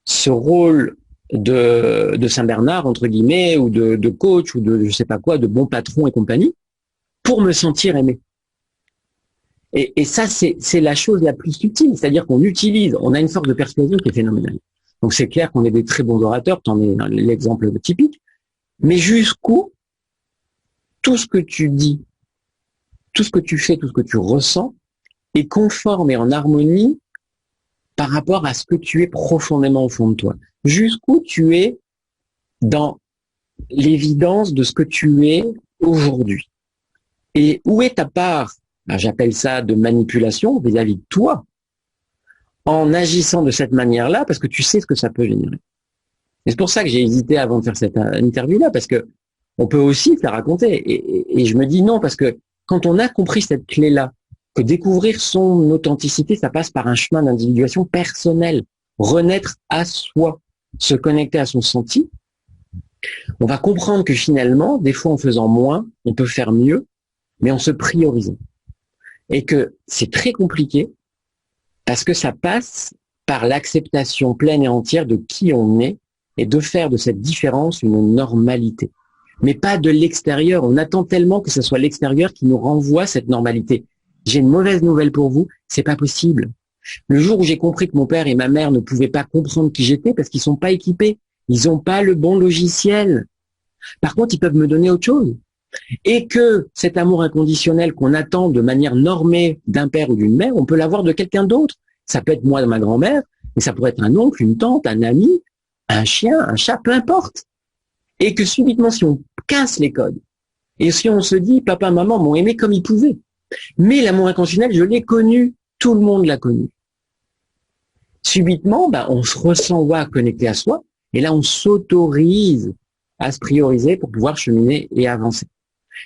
ce rôle de Saint-Bernard, entre guillemets, ou de coach, ou de je sais pas quoi, de bon patron et compagnie, pour me sentir aimé. Et ça, c'est la chose la plus subtile. C'est-à-dire qu'on a une force de persuasion qui est phénoménale. Donc c'est clair qu'on est des très bons orateurs, tu en es l'exemple typique, mais jusqu'où tout ce que tu dis, tout ce que tu fais, tout ce que tu ressens est conforme et en harmonie par rapport à ce que tu es profondément au fond de toi. Jusqu'où tu es dans l'évidence de ce que tu es aujourd'hui. Et où est ta part, j'appelle ça de manipulation vis-à-vis de toi, en agissant de cette manière-là, parce que tu sais ce que ça peut générer. Et c'est pour ça que j'ai hésité avant de faire cette interview-là, parce que on peut aussi te la raconter. Et je me dis non, parce que quand on a compris cette clé-là, que découvrir son authenticité, ça passe par un chemin d'individuation personnelle, renaître à soi, se connecter à son senti, on va comprendre que finalement, des fois en faisant moins, on peut faire mieux, mais en se priorisant. Et que c'est très compliqué, parce que ça passe par l'acceptation pleine et entière de qui on est et de faire de cette différence une normalité. Mais pas de l'extérieur. On attend tellement que ce soit l'extérieur qui nous renvoie cette normalité. J'ai une mauvaise nouvelle pour vous, c'est pas possible. Le jour où j'ai compris que mon père et ma mère ne pouvaient pas comprendre qui j'étais parce qu'ils sont pas équipés, ils ont pas le bon logiciel. Par contre, ils peuvent me donner autre chose. Et que cet amour inconditionnel qu'on attend de manière normée d'un père ou d'une mère, on peut l'avoir de quelqu'un d'autre. Ça peut être moi, ma grand-mère, mais ça pourrait être un oncle, une tante, un ami, un chien, un chat, peu importe. Et que subitement, si on casse les codes, Et si on se dit, papa, maman m'ont aimé comme ils pouvaient. Mais l'amour inconditionnel, je l'ai connu, tout le monde l'a connu. Subitement, on se ressent connecté à soi, et là on s'autorise à se prioriser pour pouvoir cheminer et avancer.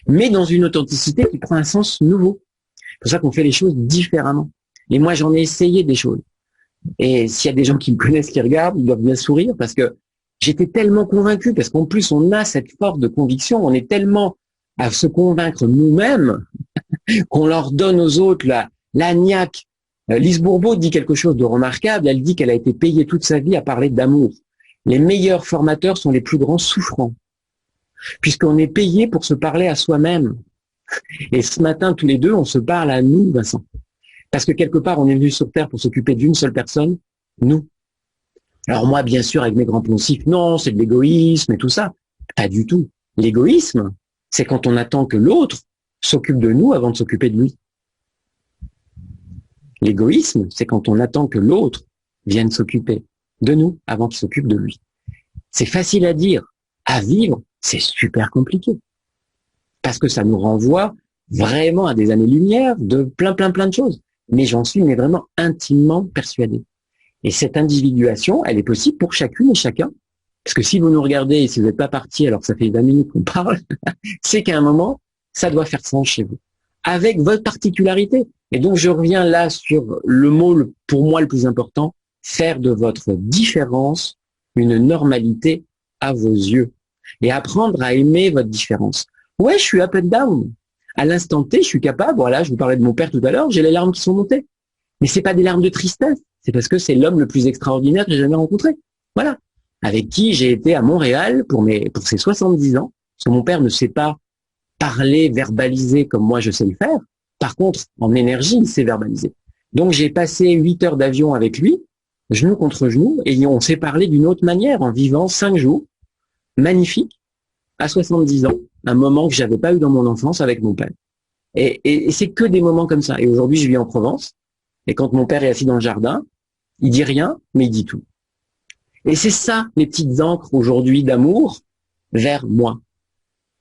Mais dans une authenticité qui prend un sens nouveau. C'est pour ça qu'on fait les choses différemment. Et moi, j'en ai essayé des choses. Et s'il y a des gens qui me connaissent, qui regardent, ils doivent bien sourire parce que j'étais tellement convaincu, parce qu'en plus, on a cette force de conviction, on est tellement à se convaincre nous-mêmes qu'on leur donne aux autres la niaque. Lise Bourbeau dit quelque chose de remarquable. Elle dit qu'elle a été payée toute sa vie à parler d'amour. Les meilleurs formateurs sont les plus grands souffrants, puisqu'on est payé pour se parler à soi-même. Et ce matin, tous les deux, on se parle à nous, Vincent. Parce que quelque part, on est venu sur Terre pour s'occuper d'une seule personne, nous. Alors moi, bien sûr, avec mes grands poncifs, non, c'est de l'égoïsme et tout ça. Pas du tout. L'égoïsme, c'est quand on attend que l'autre s'occupe de nous avant de s'occuper de lui. L'égoïsme, c'est quand on attend que l'autre vienne s'occuper de nous avant qu'il s'occupe de lui. C'est facile à dire. À vivre, c'est super compliqué. Parce que ça nous renvoie vraiment à des années-lumière de plein de choses. Mais j'en suis vraiment intimement persuadé. Et cette individuation, elle est possible pour chacune et chacun. Parce que si vous nous regardez et si vous n'êtes pas parti alors que ça fait 20 minutes qu'on parle, c'est qu'à un moment, ça doit faire sens chez vous. Avec votre particularité. Et donc, je reviens là sur le mot, pour moi, le plus important, faire de votre différence une normalité à vos yeux. Et apprendre à aimer votre différence. Ouais, je suis up and down. À l'instant T, je suis capable, voilà, je vous parlais de mon père tout à l'heure, j'ai les larmes qui sont montées. Mais c'est pas des larmes de tristesse, c'est parce que c'est l'homme le plus extraordinaire que j'ai jamais rencontré. Voilà. Avec qui j'ai été à Montréal pour ses 70 ans, parce que mon père ne sait pas parler, verbaliser comme moi je sais le faire. Par contre, en énergie, il sait verbaliser. Donc j'ai passé 8 heures d'avion avec lui, genou contre genou, et on s'est parlé d'une autre manière, en vivant 5 jours, magnifique, à 70 ans, un moment que j'avais pas eu dans mon enfance avec mon père. Et c'est que des moments comme ça. Et aujourd'hui, je vis en Provence, et quand mon père est assis dans le jardin, il dit rien, mais il dit tout. Et c'est ça, les petites ancres aujourd'hui d'amour vers moi.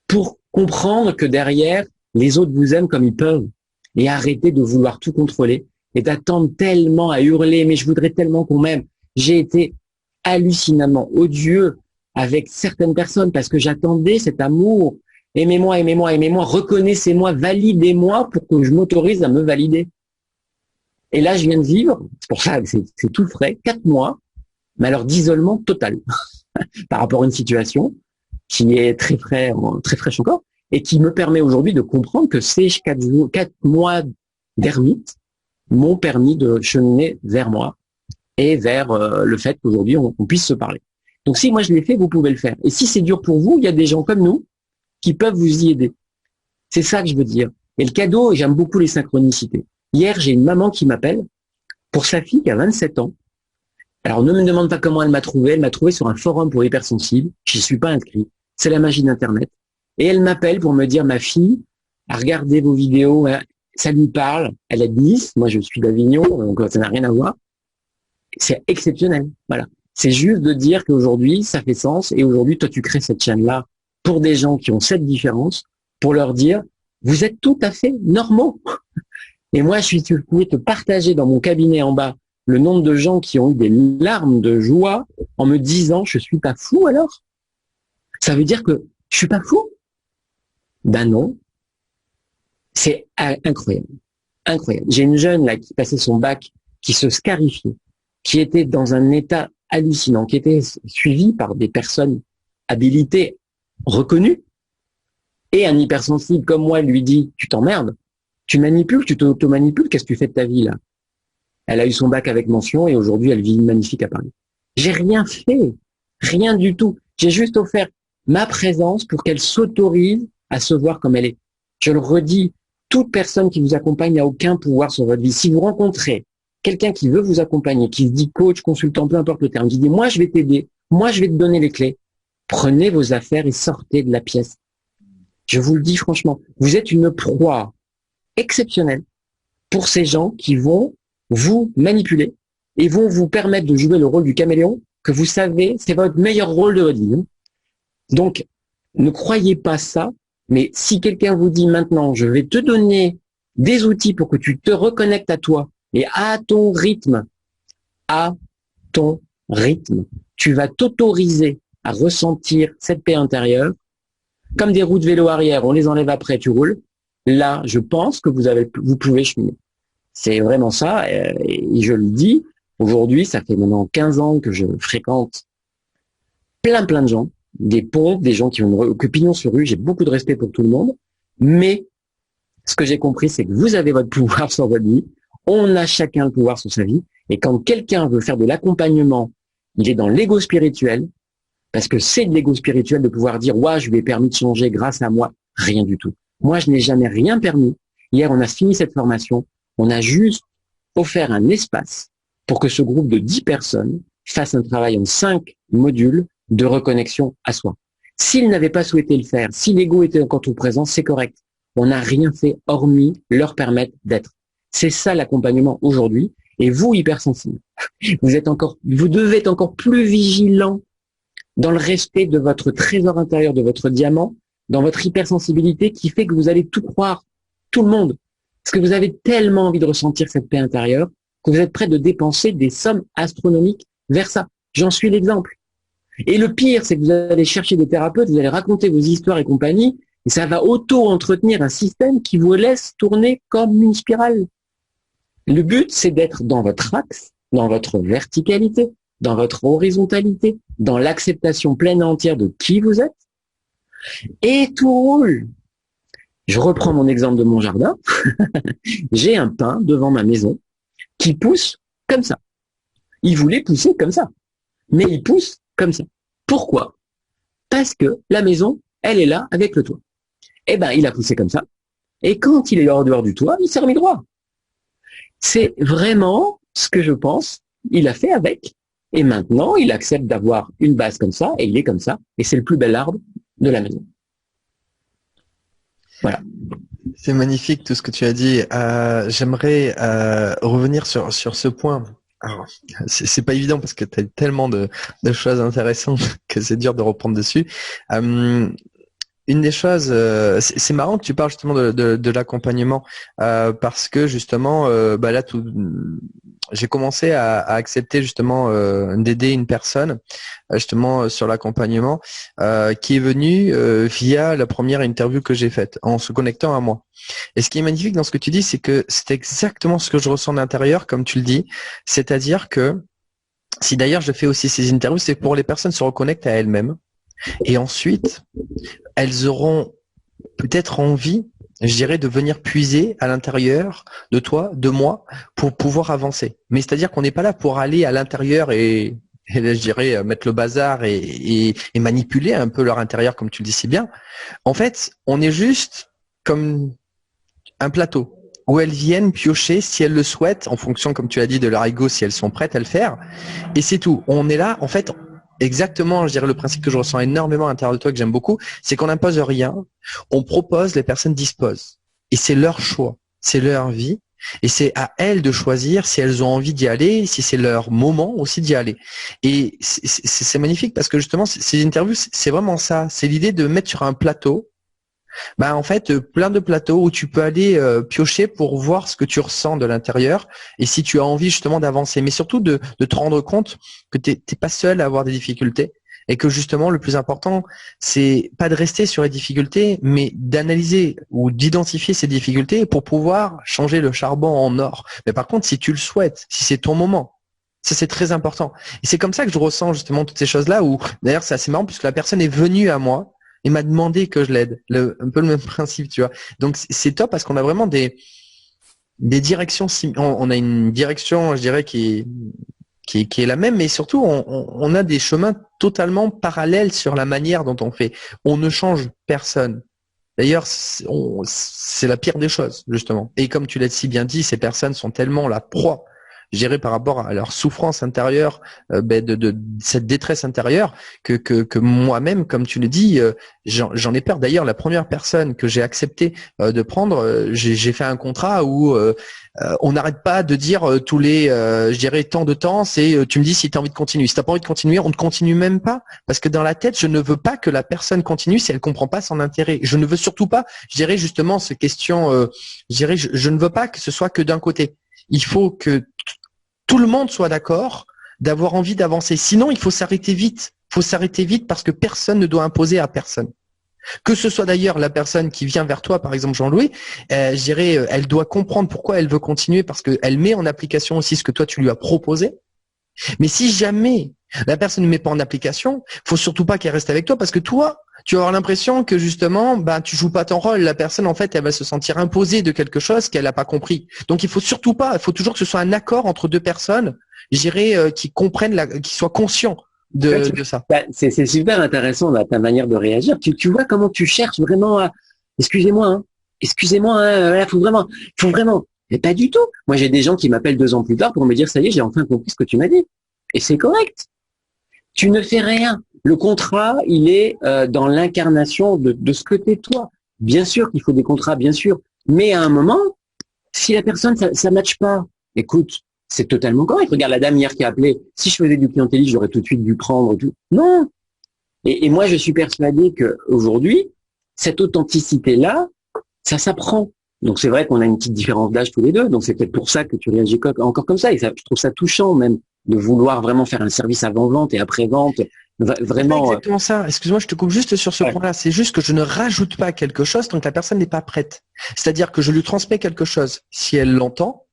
Pour comprendre que derrière, les autres vous aiment comme ils peuvent. Et arrêter de vouloir tout contrôler et d'attendre tellement à hurler, mais je voudrais tellement qu'on m'aime. J'ai été hallucinamment odieux avec certaines personnes parce que j'attendais cet amour. Aimez-moi, aimez-moi, aimez-moi, reconnaissez-moi, validez-moi pour que je m'autorise à me valider. Et là, je viens de vivre, c'est pour ça que c'est tout frais, 4 mois, mais alors d'isolement total par rapport à une situation qui est très fraîche encore et qui me permet aujourd'hui de comprendre que ces 4 mois d'ermite m'ont permis de cheminer vers moi et vers le fait qu'aujourd'hui on puisse se parler. Donc si moi je l'ai fait, vous pouvez le faire. Et si c'est dur pour vous, il y a des gens comme nous qui peuvent vous y aider. C'est ça que je veux dire. Et le cadeau, et j'aime beaucoup les synchronicités. Hier, j'ai une maman qui m'appelle pour sa fille qui a 27 ans. Alors ne me demande pas comment elle m'a trouvé. Elle m'a trouvé sur un forum pour hypersensibles. J'y suis pas inscrit. C'est la magie d'Internet. Et elle m'appelle pour me dire, ma fille a regardé vos vidéos, ça lui parle. Elle est de Nice, moi je suis d'Avignon, donc ça n'a rien à voir. C'est exceptionnel. Voilà. C'est juste de dire qu'aujourd'hui, ça fait sens. Et aujourd'hui, toi, tu crées cette chaîne-là pour des gens qui ont cette différence, pour leur dire, vous êtes tout à fait normaux. Et moi, je pouvais te partager dans mon cabinet en bas le nombre de gens qui ont eu des larmes de joie en me disant, je suis pas fou alors? Ça veut dire que je suis pas fou? Ben non. C'est incroyable. Incroyable. J'ai une jeune là qui passait son bac, qui se scarifiait, qui était dans un état hallucinant, qui était suivie par des personnes habilitées, reconnues, et un hypersensible comme moi lui dit, tu t'emmerdes, tu manipules, tu t'auto-manipules, qu'est-ce que tu fais de ta vie là? Elle a eu son bac avec mention et aujourd'hui elle vit magnifique à Paris. J'ai rien fait, rien du tout. J'ai juste offert ma présence pour qu'elle s'autorise à se voir comme elle est. Je le redis, toute personne qui vous accompagne n'a aucun pouvoir sur votre vie. Si vous rencontrez quelqu'un qui veut vous accompagner, qui se dit coach, consultant, peu importe le terme, qui dit moi je vais t'aider, moi je vais te donner les clés, prenez vos affaires et sortez de la pièce. Je vous le dis franchement, vous êtes une proie exceptionnelle pour ces gens qui vont vous manipuler et vont vous permettre de jouer le rôle du caméléon que vous savez, c'est votre meilleur rôle de votre vie. Donc, ne croyez pas ça Mais si quelqu'un vous dit maintenant, je vais te donner des outils pour que tu te reconnectes à toi et à ton rythme, à ton rythme, tu vas t'autoriser à ressentir cette paix intérieure, comme des roues de vélo arrière, on les enlève après, tu roules. Là, je pense que vous pouvez cheminer. C'est vraiment ça, et je le dis, aujourd'hui, ça fait maintenant 15 ans que je fréquente plein de gens, des pompes, des gens qui ont que pignon sur rue, j'ai beaucoup de respect pour tout le monde, mais ce que j'ai compris, c'est que vous avez votre pouvoir sur votre vie, on a chacun le pouvoir sur sa vie, et quand quelqu'un veut faire de l'accompagnement, il est dans l'ego spirituel, parce que c'est de l'ego spirituel de pouvoir dire « ouais, je lui ai permis de changer grâce à moi ». Rien du tout. Moi, je n'ai jamais rien permis. Hier, on a fini cette formation, on a juste offert un espace pour que ce groupe de 10 personnes fasse un travail en 5 modules de reconnexion à soi. S'ils n'avaient pas souhaité le faire, si l'ego était encore tout présent, c'est correct. On n'a rien fait hormis leur permettre d'être. C'est ça l'accompagnement aujourd'hui. Et vous, hypersensible, vous devez être encore plus vigilant dans le respect de votre trésor intérieur, de votre diamant, dans votre hypersensibilité qui fait que vous allez tout croire, tout le monde. Parce que vous avez tellement envie de ressentir cette paix intérieure que vous êtes prêt de dépenser des sommes astronomiques vers ça. J'en suis l'exemple. Et le pire, c'est que vous allez chercher des thérapeutes, vous allez raconter vos histoires et compagnie, et ça va auto-entretenir un système qui vous laisse tourner comme une spirale. Le but, c'est d'être dans votre axe, dans votre verticalité, dans votre horizontalité, dans l'acceptation pleine et entière de qui vous êtes, et tout roule. Je reprends mon exemple de mon jardin. J'ai un pin devant ma maison qui pousse comme ça. Il voulait pousser comme ça, mais il pousse comme ça. Pourquoi? Parce que la maison, elle est là avec le toit. Eh ben, il a poussé comme ça. Et quand il est hors dehors du toit, il s'est remis droit. C'est vraiment ce que je pense. Il a fait avec. Et maintenant, il accepte d'avoir une base comme ça, et il est comme ça. Et c'est le plus bel arbre de la maison. Voilà. C'est magnifique tout ce que tu as dit. J'aimerais revenir sur ce point. Alors, c'est pas évident parce que tu as tellement de choses intéressantes que c'est dur de reprendre dessus. Une des choses, c'est marrant que tu parles justement de l'accompagnement parce que justement, là, j'ai commencé à accepter justement d'aider une personne justement sur l'accompagnement qui est venue via la première interview que j'ai faite en se connectant à moi. Et ce qui est magnifique dans ce que tu dis, c'est que c'est exactement ce que je ressens de l'intérieur, comme tu le dis, c'est-à-dire que si d'ailleurs je fais aussi ces interviews, c'est pour les personnes se reconnectent à elles-mêmes et ensuite elles auront peut-être envie, je dirais, de venir puiser à l'intérieur de toi, de moi, pour pouvoir avancer. Mais c'est-à-dire qu'on n'est pas là pour aller à l'intérieur et là, je dirais, mettre le bazar et manipuler un peu leur intérieur, comme tu le dis si bien. En fait, on est juste comme un plateau où elles viennent piocher si elles le souhaitent, en fonction, comme tu l'as dit, de leur ego, si elles sont prêtes à le faire. Et c'est tout. On est là, en fait, exactement, je dirais, le principe que je ressens énormément à l'intérieur de toi, que j'aime beaucoup, c'est qu'on n'impose rien, on propose, les personnes disposent. Et c'est leur choix, c'est leur vie, et c'est à elles de choisir si elles ont envie d'y aller, si c'est leur moment aussi d'y aller. Et c'est magnifique parce que justement, ces interviews, c'est vraiment ça, c'est l'idée de mettre sur un plateau, en fait, plein de plateaux où tu peux aller piocher pour voir ce que tu ressens de l'intérieur et si tu as envie justement d'avancer, mais surtout de te rendre compte que t'es pas seul à avoir des difficultés et que justement le plus important, c'est pas de rester sur les difficultés, mais d'analyser ou d'identifier ces difficultés pour pouvoir changer le charbon en or. Mais par contre, si tu le souhaites, si c'est ton moment, ça c'est très important. Et c'est comme ça que je ressens justement toutes ces choses-là où, d'ailleurs, c'est assez marrant puisque la personne est venue à moi et m'a demandé que je l'aide. Un peu le même principe, tu vois. Donc c'est top parce qu'on a vraiment des directions. On a une direction, je dirais, qui est la même, mais surtout on a des chemins totalement parallèles sur la manière dont on fait. On ne change personne. D'ailleurs, c'est la pire des choses, justement. Et comme tu l'as si bien dit, ces personnes sont tellement la proie je dirais par rapport à leur souffrance intérieure, de cette détresse intérieure, que moi-même, comme tu le dis, j'en ai peur. D'ailleurs, la première personne que j'ai accepté de prendre, j'ai fait un contrat où on n'arrête pas de dire tous les, je dirais, tant de temps, c'est tu me dis si tu as envie de continuer. Si tu n'as pas envie de continuer, on ne continue même pas. Parce que dans la tête, je ne veux pas que la personne continue si elle comprend pas son intérêt. Je ne veux surtout pas, je dirais justement, ces questions, je dirais, je ne veux pas que ce soit que d'un côté. Il faut que tout le monde soit d'accord d'avoir envie d'avancer. Sinon, il faut s'arrêter vite. Il faut s'arrêter vite parce que personne ne doit imposer à personne. Que ce soit d'ailleurs la personne qui vient vers toi, par exemple Jean-Louis, je dirais, elle doit comprendre pourquoi elle veut continuer parce qu'elle met en application aussi ce que toi tu lui as proposé. Mais si jamais la personne ne met pas en application, faut surtout pas qu'elle reste avec toi parce que toi, tu vas avoir l'impression que justement, tu joues pas ton rôle. La personne, en fait, elle va se sentir imposée de quelque chose qu'elle n'a pas compris. Donc, il faut surtout pas, il faut toujours que ce soit un accord entre deux personnes, je dirais, qui comprennent, qui soient conscients de ça. C'est super intéressant là, ta manière de réagir. Tu vois comment tu cherches vraiment à... Excusez-moi, voilà, faut vraiment. Mais pas du tout. Moi, j'ai des gens qui m'appellent 2 ans plus tard pour me dire, ça y est, j'ai enfin compris ce que tu m'as dit. Et c'est correct. Tu ne fais rien. Le contrat, il est dans l'incarnation de ce que t'es toi. Bien sûr qu'il faut des contrats, bien sûr. Mais à un moment, si la personne, ça matche pas, écoute, c'est totalement correct. Regarde la dame hier qui a appelé. Si je faisais du clientélisme, j'aurais tout de suite dû prendre tout. Non. Et moi, je suis persuadé que aujourd'hui, cette authenticité-là, ça s'apprend. Donc c'est vrai qu'on a une petite différence d'âge tous les deux. Donc c'est peut-être pour ça que tu réagis encore comme ça. Et ça, je trouve ça touchant même de vouloir vraiment faire un service avant-vente et après-vente. Vraiment. C'est exactement ça. Excuse-moi, je te coupe juste sur ce point-là. C'est juste que je ne rajoute pas quelque chose tant que la personne n'est pas prête. C'est-à-dire que je lui transmets quelque chose si elle l'entend.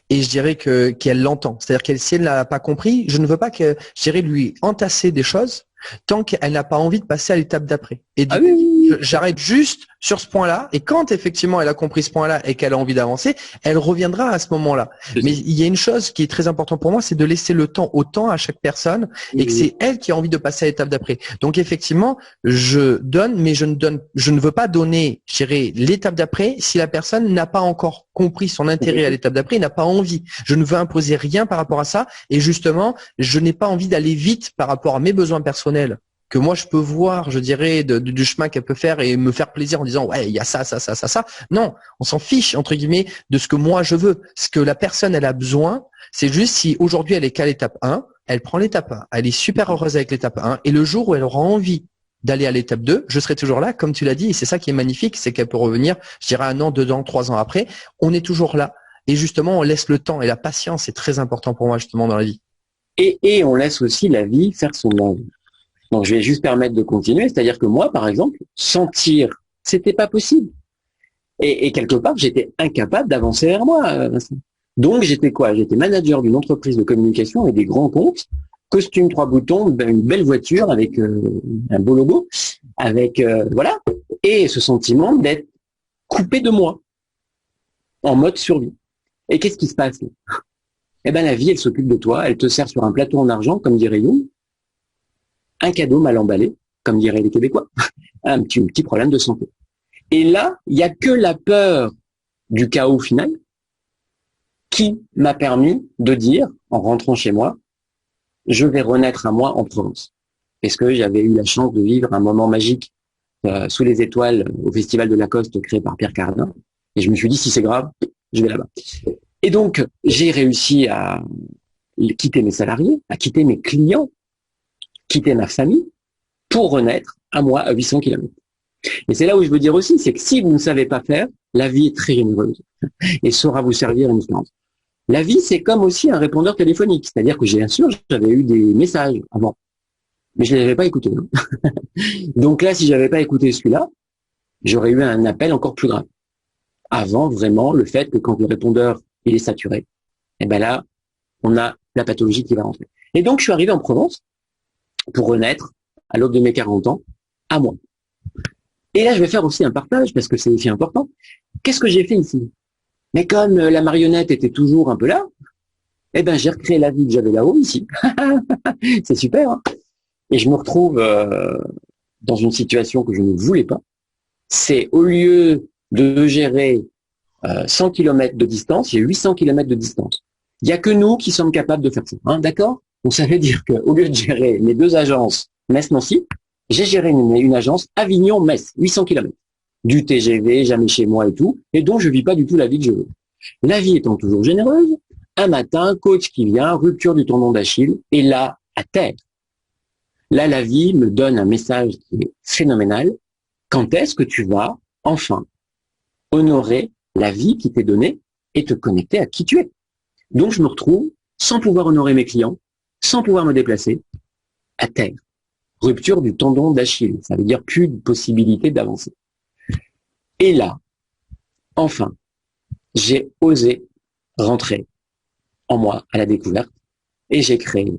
Et je dirais qu'elle l'entend. C'est-à-dire qu'elle, si elle n'a pas compris, je ne veux pas que, je dirais, lui entasser des choses tant qu'elle n'a pas envie de passer à l'étape d'après. Et du coup, j'arrête juste sur ce point-là. Et quand effectivement elle a compris ce point-là et qu'elle a envie d'avancer, elle reviendra à ce moment-là. Mais il y a une chose qui est très importante pour moi, c'est de laisser le temps au temps à chaque personne et que c'est elle qui a envie de passer à l'étape d'après. Donc effectivement, je donne, mais je ne veux pas donner, je dirais, l'étape d'après si la personne n'a pas encore compris son intérêt à l'étape d'après, n'a pas envie. Je ne veux imposer rien par rapport à ça. Et justement, je n'ai pas envie d'aller vite par rapport à mes besoins personnels que moi je peux voir, je dirais, du chemin qu'elle peut faire et me faire plaisir en disant ouais, il y a ça. Non, on s'en fiche entre guillemets de ce que moi je veux. Ce que la personne elle a besoin, c'est juste si aujourd'hui elle est qu'à l'étape 1, elle prend l'étape 1, elle est super heureuse avec l'étape 1 et le jour où elle aura envie d'aller à l'étape 2, je serai toujours là, comme tu l'as dit, et c'est ça qui est magnifique, c'est qu'elle peut revenir, je dirais 1 an, 2 ans, 3 ans après, on est toujours là. Et justement, on laisse le temps et la patience est très important pour moi justement dans la vie. Et on laisse aussi la vie faire son œuvre. Donc, je vais juste permettre de continuer. C'est-à-dire que moi, par exemple, sentir, c'était pas possible. Et quelque part, j'étais incapable d'avancer vers moi. Vincent. Donc, j'étais quoi? J'étais manager d'une entreprise de communication avec des grands comptes, costume 3 boutons, une belle voiture avec un beau logo, avec voilà. Et ce sentiment d'être coupé de moi, en mode survie. Et qu'est-ce qui se passe? Eh ben, la vie, elle s'occupe de toi. Elle te sert sur un plateau en argent, comme dirait Jung. Un cadeau mal emballé, comme diraient les Québécois, un petit problème de santé. Et là, il n'y a que la peur du chaos final qui m'a permis de dire, en rentrant chez moi, je vais renaître à moi en Provence. Parce que j'avais eu la chance de vivre un moment magique sous les étoiles au Festival de Lacoste créé par Pierre Cardin. Et je me suis dit, si c'est grave, je vais là-bas. Et donc, j'ai réussi à quitter mes salariés, à quitter mes clients, quitter ma famille pour renaître à moi à 800 km. Et c'est là où je veux dire aussi, c'est que si vous ne savez pas faire, la vie est très généreuse et saura vous servir une expérience. La vie, c'est comme aussi un répondeur téléphonique. C'est-à-dire que bien sûr, j'avais eu des messages avant, mais je ne les avais pas écoutés. Hein. Donc là, si j'avais pas écouté celui-là, j'aurais eu un appel encore plus grave. Avant vraiment le fait que quand le répondeur il est saturé, et ben là, on a la pathologie qui va rentrer. Et donc, je suis arrivé en Provence pour renaître à l'aube de mes 40 ans à moi. Et là, je vais faire aussi un partage parce que c'est aussi important. Qu'est-ce que j'ai fait ici? Mais comme la marionnette était toujours un peu là, eh ben j'ai recréé la vie que j'avais là-haut ici. C'est super. Hein, et je me retrouve dans une situation que je ne voulais pas. C'est au lieu de gérer 100 km de distance, j'ai 800 km de distance. Il n'y a que nous qui sommes capables de faire ça. Hein, d'accord? Donc ça veut dire qu'au lieu de gérer les deux agences Metz-Nancy, j'ai géré une agence Avignon-Metz, 800 km. Du TGV, jamais chez moi et tout, et donc je vis pas du tout la vie que je veux. La vie étant toujours généreuse, un matin, coach qui vient, rupture du tendon d'Achille, et là, à terre. Là, la vie me donne un message qui est phénoménal. Quand est-ce que tu vas, enfin, honorer la vie qui t'est donnée et te connecter à qui tu es? Donc, je me retrouve sans pouvoir honorer mes clients, sans pouvoir me déplacer, à terre. Rupture du tendon d'Achille. Ça veut dire plus de possibilité d'avancer. Et là, enfin, j'ai osé rentrer en moi à la découverte et j'ai créé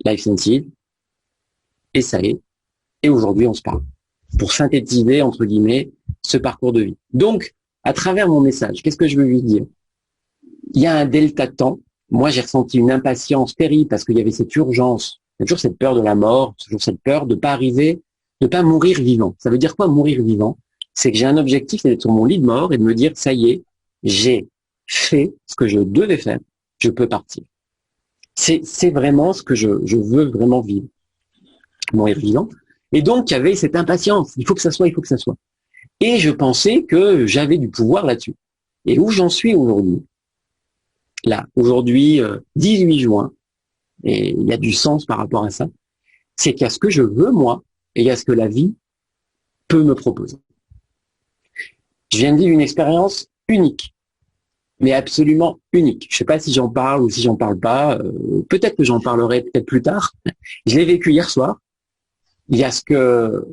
Life Sensitive. Et ça y est. Et aujourd'hui, on se parle. Pour synthétiser, entre guillemets, ce parcours de vie. Donc, à travers mon message, qu'est-ce que je veux lui dire? Il y a un delta de temps. Moi, j'ai ressenti une impatience terrible parce qu'il y avait cette urgence. Il y a toujours cette peur de la mort, toujours cette peur de pas arriver, de pas mourir vivant. Ça veut dire quoi, mourir vivant? C'est que j'ai un objectif, c'est d'être sur mon lit de mort et de me dire, ça y est, j'ai fait ce que je devais faire. Je peux partir. C'est vraiment ce que je veux vraiment vivre. Mourir vivant. Et donc, il y avait cette impatience. Il faut que ça soit, il faut que ça soit. Et je pensais que j'avais du pouvoir là-dessus. Et où j'en suis aujourd'hui? Là, aujourd'hui, 18 juin, et il y a du sens par rapport à ça, c'est qu'il y a ce que je veux, moi, et il y a ce que la vie peut me proposer. Je viens de vivre une expérience unique, mais absolument unique. Je ne sais pas si j'en parle ou si j'en parle pas. Peut-être que j'en parlerai peut-être plus tard. Je l'ai vécu hier soir. Il y a ce que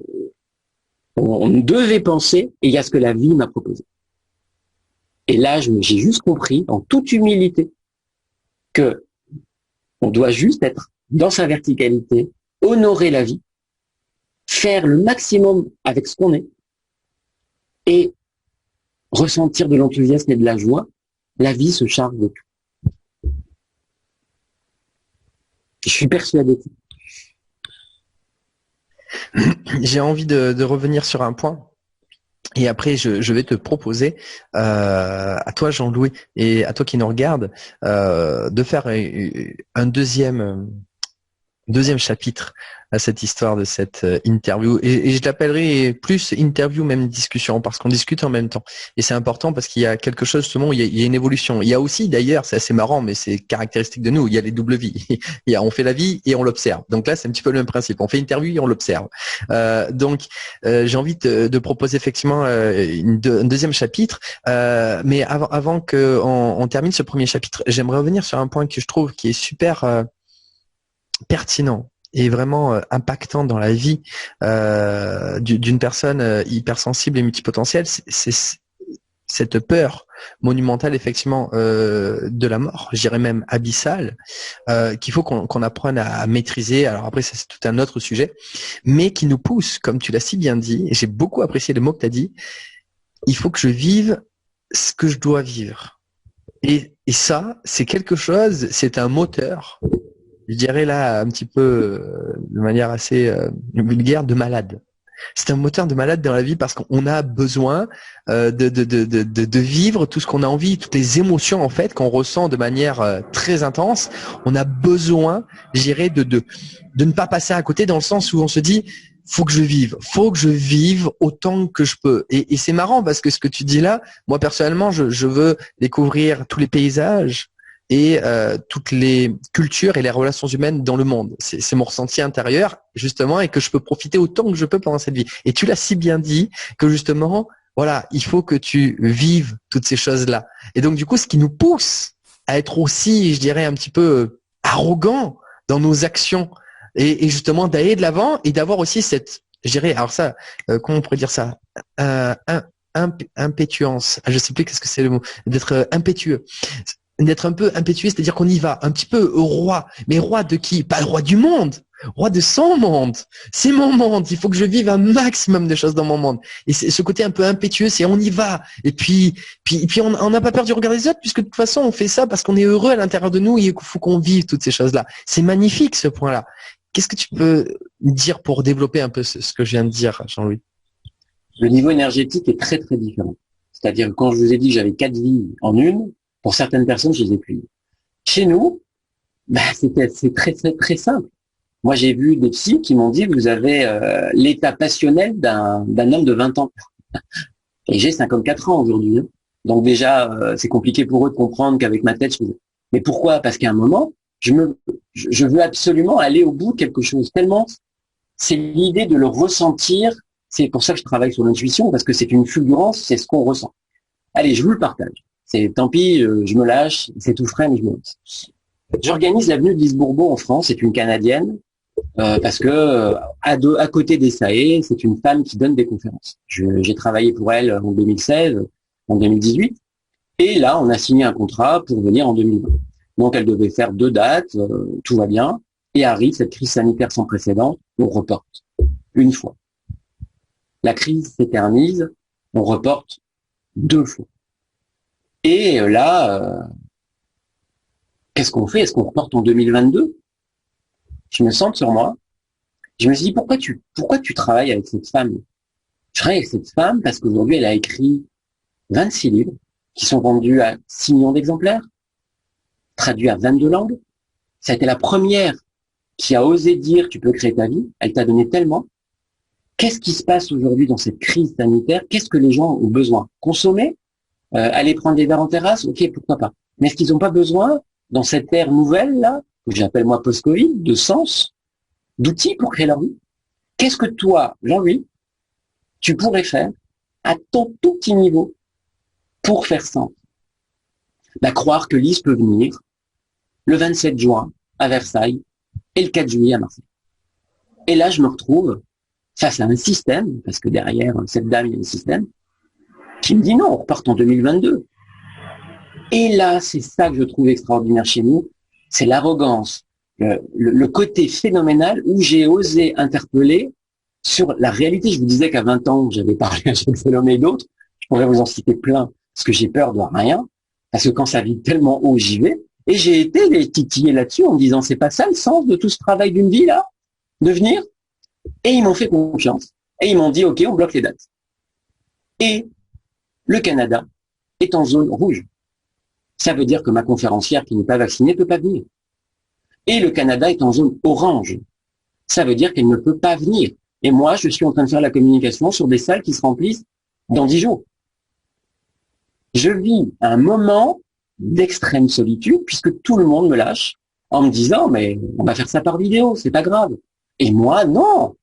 on devait penser et il y a ce que la vie m'a proposé. Et là, j'ai juste compris, en toute humilité, que on doit juste être dans sa verticalité, honorer la vie, faire le maximum avec ce qu'on est et ressentir de l'enthousiasme et de la joie. La vie se charge de tout. Je suis persuadé. J'ai envie de revenir sur un point. Et après, je vais te proposer à toi, Jean-Louis, et à toi qui nous regarde, de faire un deuxième chapitre à cette histoire de cette interview. Et je l'appellerai plus interview, même discussion, parce qu'on discute en même temps. Et c'est important parce qu'il y a quelque chose, justement, il y a une évolution. Il y a aussi, d'ailleurs, c'est assez marrant, mais c'est caractéristique de nous, il y a les doubles vies. On fait la vie et on l'observe. Donc là, c'est un petit peu le même principe. On fait interview et on l'observe. Donc, j'ai envie de proposer effectivement un deuxième chapitre. Mais avant qu'on termine ce premier chapitre, j'aimerais revenir sur un point que je trouve qui est super pertinent et vraiment impactant dans la vie d'une personne hypersensible et multipotentielle, c'est cette peur monumentale effectivement de la mort, je dirais même abyssale, qu'il faut qu'on apprenne à maîtriser. Alors après, ça c'est tout un autre sujet, mais qui nous pousse, comme tu l'as si bien dit, et j'ai beaucoup apprécié le mot que tu as dit, il faut que je vive ce que je dois vivre. Et ça, c'est quelque chose, c'est un moteur, je dirais là un petit peu de manière assez vulgaire, de malade. C'est un moteur de malade dans la vie parce qu'on a besoin de vivre tout ce qu'on a envie, toutes les émotions en fait qu'on ressent de manière très intense. On a besoin, je dirais, de ne pas passer à côté, dans le sens où on se dit faut que je vive autant que je peux. Et c'est marrant parce que ce que tu dis là, moi personnellement, je veux découvrir tous les paysages et toutes les cultures et les relations humaines dans le monde. C'est mon ressenti intérieur, justement, et que je peux profiter autant que je peux pendant cette vie. Et tu l'as si bien dit que justement, voilà, il faut que tu vives toutes ces choses-là. Et donc, du coup, ce qui nous pousse à être aussi, je dirais, un petit peu arrogant dans nos actions et justement d'aller de l'avant et d'avoir aussi cette, je dirais, alors ça, comment on pourrait dire ça, impétuance. Je sais plus qu'est-ce que c'est le mot, d'être impétueux. D'être un peu impétueux, c'est-à-dire qu'on y va un petit peu roi. Mais roi de qui? Pas le roi du monde, roi de son monde. C'est mon monde, il faut que je vive un maximum de choses dans mon monde. Et c'est ce côté un peu impétueux, c'est on y va. Et puis on n'a pas peur du regard des autres, puisque de toute façon on fait ça parce qu'on est heureux à l'intérieur de nous et il faut qu'on vive toutes ces choses-là. C'est magnifique ce point-là. Qu'est-ce que tu peux dire pour développer un peu ce que je viens de dire, Jean-Louis? Le niveau énergétique est très différent. C'est-à-dire que quand je vous ai dit que j'avais 4 vies en une, pour certaines personnes, je les ai plus. Chez nous, c'est très simple. Moi, j'ai vu des psys qui m'ont dit, vous avez l'état passionnel d'un homme de 20 ans. Et j'ai 54 ans aujourd'hui. Hein. Donc déjà, c'est compliqué pour eux de comprendre qu'avec ma tête, je faisais. Mais pourquoi? Parce qu'à un moment, je veux absolument aller au bout de quelque chose. Tellement, c'est l'idée de le ressentir. C'est pour ça que je travaille sur l'intuition, parce que c'est une fulgurance, c'est ce qu'on ressent. Allez, je vous le partage. C'est tant pis, je me lâche, c'est tout frais, mais je me lâche. J'organise l'avenue de Lise-Bourbeau en France, c'est une Canadienne, parce que à côté des SAE, c'est une femme qui donne des conférences. J'ai travaillé pour elle en 2016, en 2018, et là, on a signé un contrat pour venir en 2020. Donc, elle devait faire 2 dates, tout va bien, et arrive cette crise sanitaire sans précédent, on reporte une fois. La crise s'éternise, on reporte 2 fois. Et là, qu'est-ce qu'on fait? Est-ce qu'on reporte en 2022? Je me sens sur moi. Je me suis dit, pourquoi tu travailles avec cette femme? Je travaille avec cette femme parce qu'aujourd'hui, elle a écrit 26 livres qui sont vendus à 6 millions d'exemplaires, traduits à 22 langues. Ça a été la première qui a osé dire, tu peux créer ta vie. Elle t'a donné tellement. Qu'est-ce qui se passe aujourd'hui dans cette crise sanitaire? Qu'est-ce que les gens ont besoin? Consommer? Aller prendre des verres en terrasse? Ok, pourquoi pas. Mais est-ce qu'ils n'ont pas besoin, dans cette ère nouvelle-là, que j'appelle moi post-Covid, de sens, d'outils pour créer leur vie? Qu'est-ce que toi, Jean-Louis, tu pourrais faire à ton tout petit niveau pour faire sens? Croire que Lise peut venir le 27 juin à Versailles et le 4 juillet à Marseille. Et là, je me retrouve face à un système, parce que derrière cette dame, il y a un système, qui me dit non, on repart en 2022. Et là, c'est ça que je trouve extraordinaire chez nous, c'est l'arrogance, le côté phénoménal où j'ai osé interpeller sur la réalité. Je vous disais qu'à 20 ans, j'avais parlé à Jacques Salomé et d'autres, je pourrais vous en citer plein, parce que j'ai peur de rien, parce que quand ça vit tellement haut, j'y vais, et j'ai été les titiller là-dessus en me disant, c'est pas ça le sens de tout ce travail d'une vie, là, de venir? Et ils m'ont fait confiance, et ils m'ont dit, ok, on bloque les dates. Et le Canada est en zone rouge. Ça veut dire que ma conférencière qui n'est pas vaccinée ne peut pas venir. Et le Canada est en zone orange. Ça veut dire qu'elle ne peut pas venir. Et moi, je suis en train de faire la communication sur des salles qui se remplissent dans 10 jours. Je vis un moment d'extrême solitude puisque tout le monde me lâche en me disant, mais on va faire ça par vidéo, c'est pas grave. Et moi, non.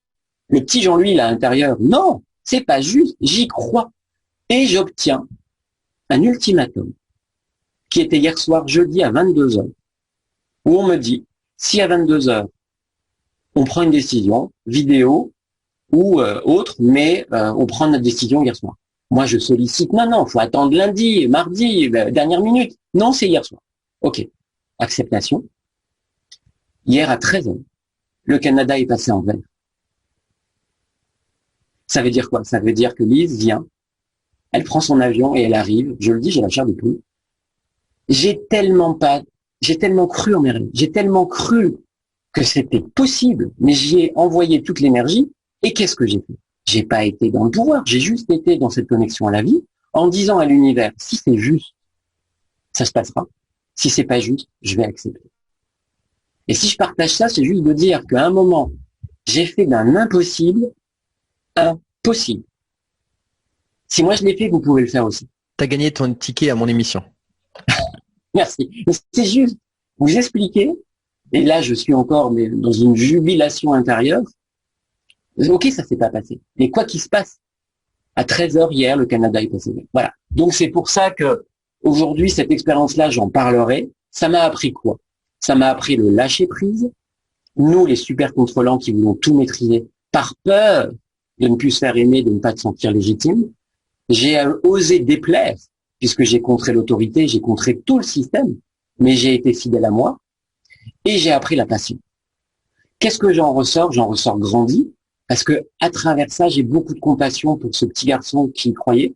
Le petit Jean-Louis, là, à l'intérieur, non, c'est pas juste, j'y crois. Et j'obtiens un ultimatum qui était hier soir, jeudi à 22 heures, où on me dit, si à 22 heures, on prend une décision, vidéo ou autre, mais on prend notre décision hier soir. Moi, je sollicite, non, faut attendre lundi, mardi, dernière minute. Non, c'est hier soir. Ok, acceptation. Hier à 13 heures, le Canada est passé en vert. Ça veut dire quoi? Ça veut dire que Lise vient, elle prend son avion et elle arrive. Je le dis, j'ai la chair de poule. J'ai tellement cru en mes rêves. J'ai tellement cru que c'était possible, mais j'y ai envoyé toute l'énergie. Et qu'est-ce que j'ai fait? J'ai pas été dans le pouvoir. J'ai juste été dans cette connexion à la vie en disant à l'univers, si c'est juste, ça se passera. Si c'est pas juste, je vais accepter. Et si je partage ça, c'est juste de dire qu'à un moment, j'ai fait d'un impossible un possible. Si moi je l'ai fait, vous pouvez le faire aussi. Tu as gagné ton ticket à mon émission. Merci. C'est juste vous expliquer, et là je suis encore mais dans une jubilation intérieure. Ok, ça s'est pas passé. Mais quoi qu'il se passe, à 13 heures hier, le Canada est passé. Voilà. Donc c'est pour ça que aujourd'hui, cette expérience-là, j'en parlerai. Ça m'a appris quoi? Ça m'a appris le lâcher prise. Nous, les super contrôlants qui voulons tout maîtriser par peur de ne plus se faire aimer, de ne pas te sentir légitime. J'ai osé déplaire, puisque j'ai contré l'autorité, j'ai contré tout le système, mais j'ai été fidèle à moi et j'ai appris la passion. Qu'est-ce que j'en ressors? J'en ressors grandi, parce que à travers ça, j'ai beaucoup de compassion pour ce petit garçon qui y croyait.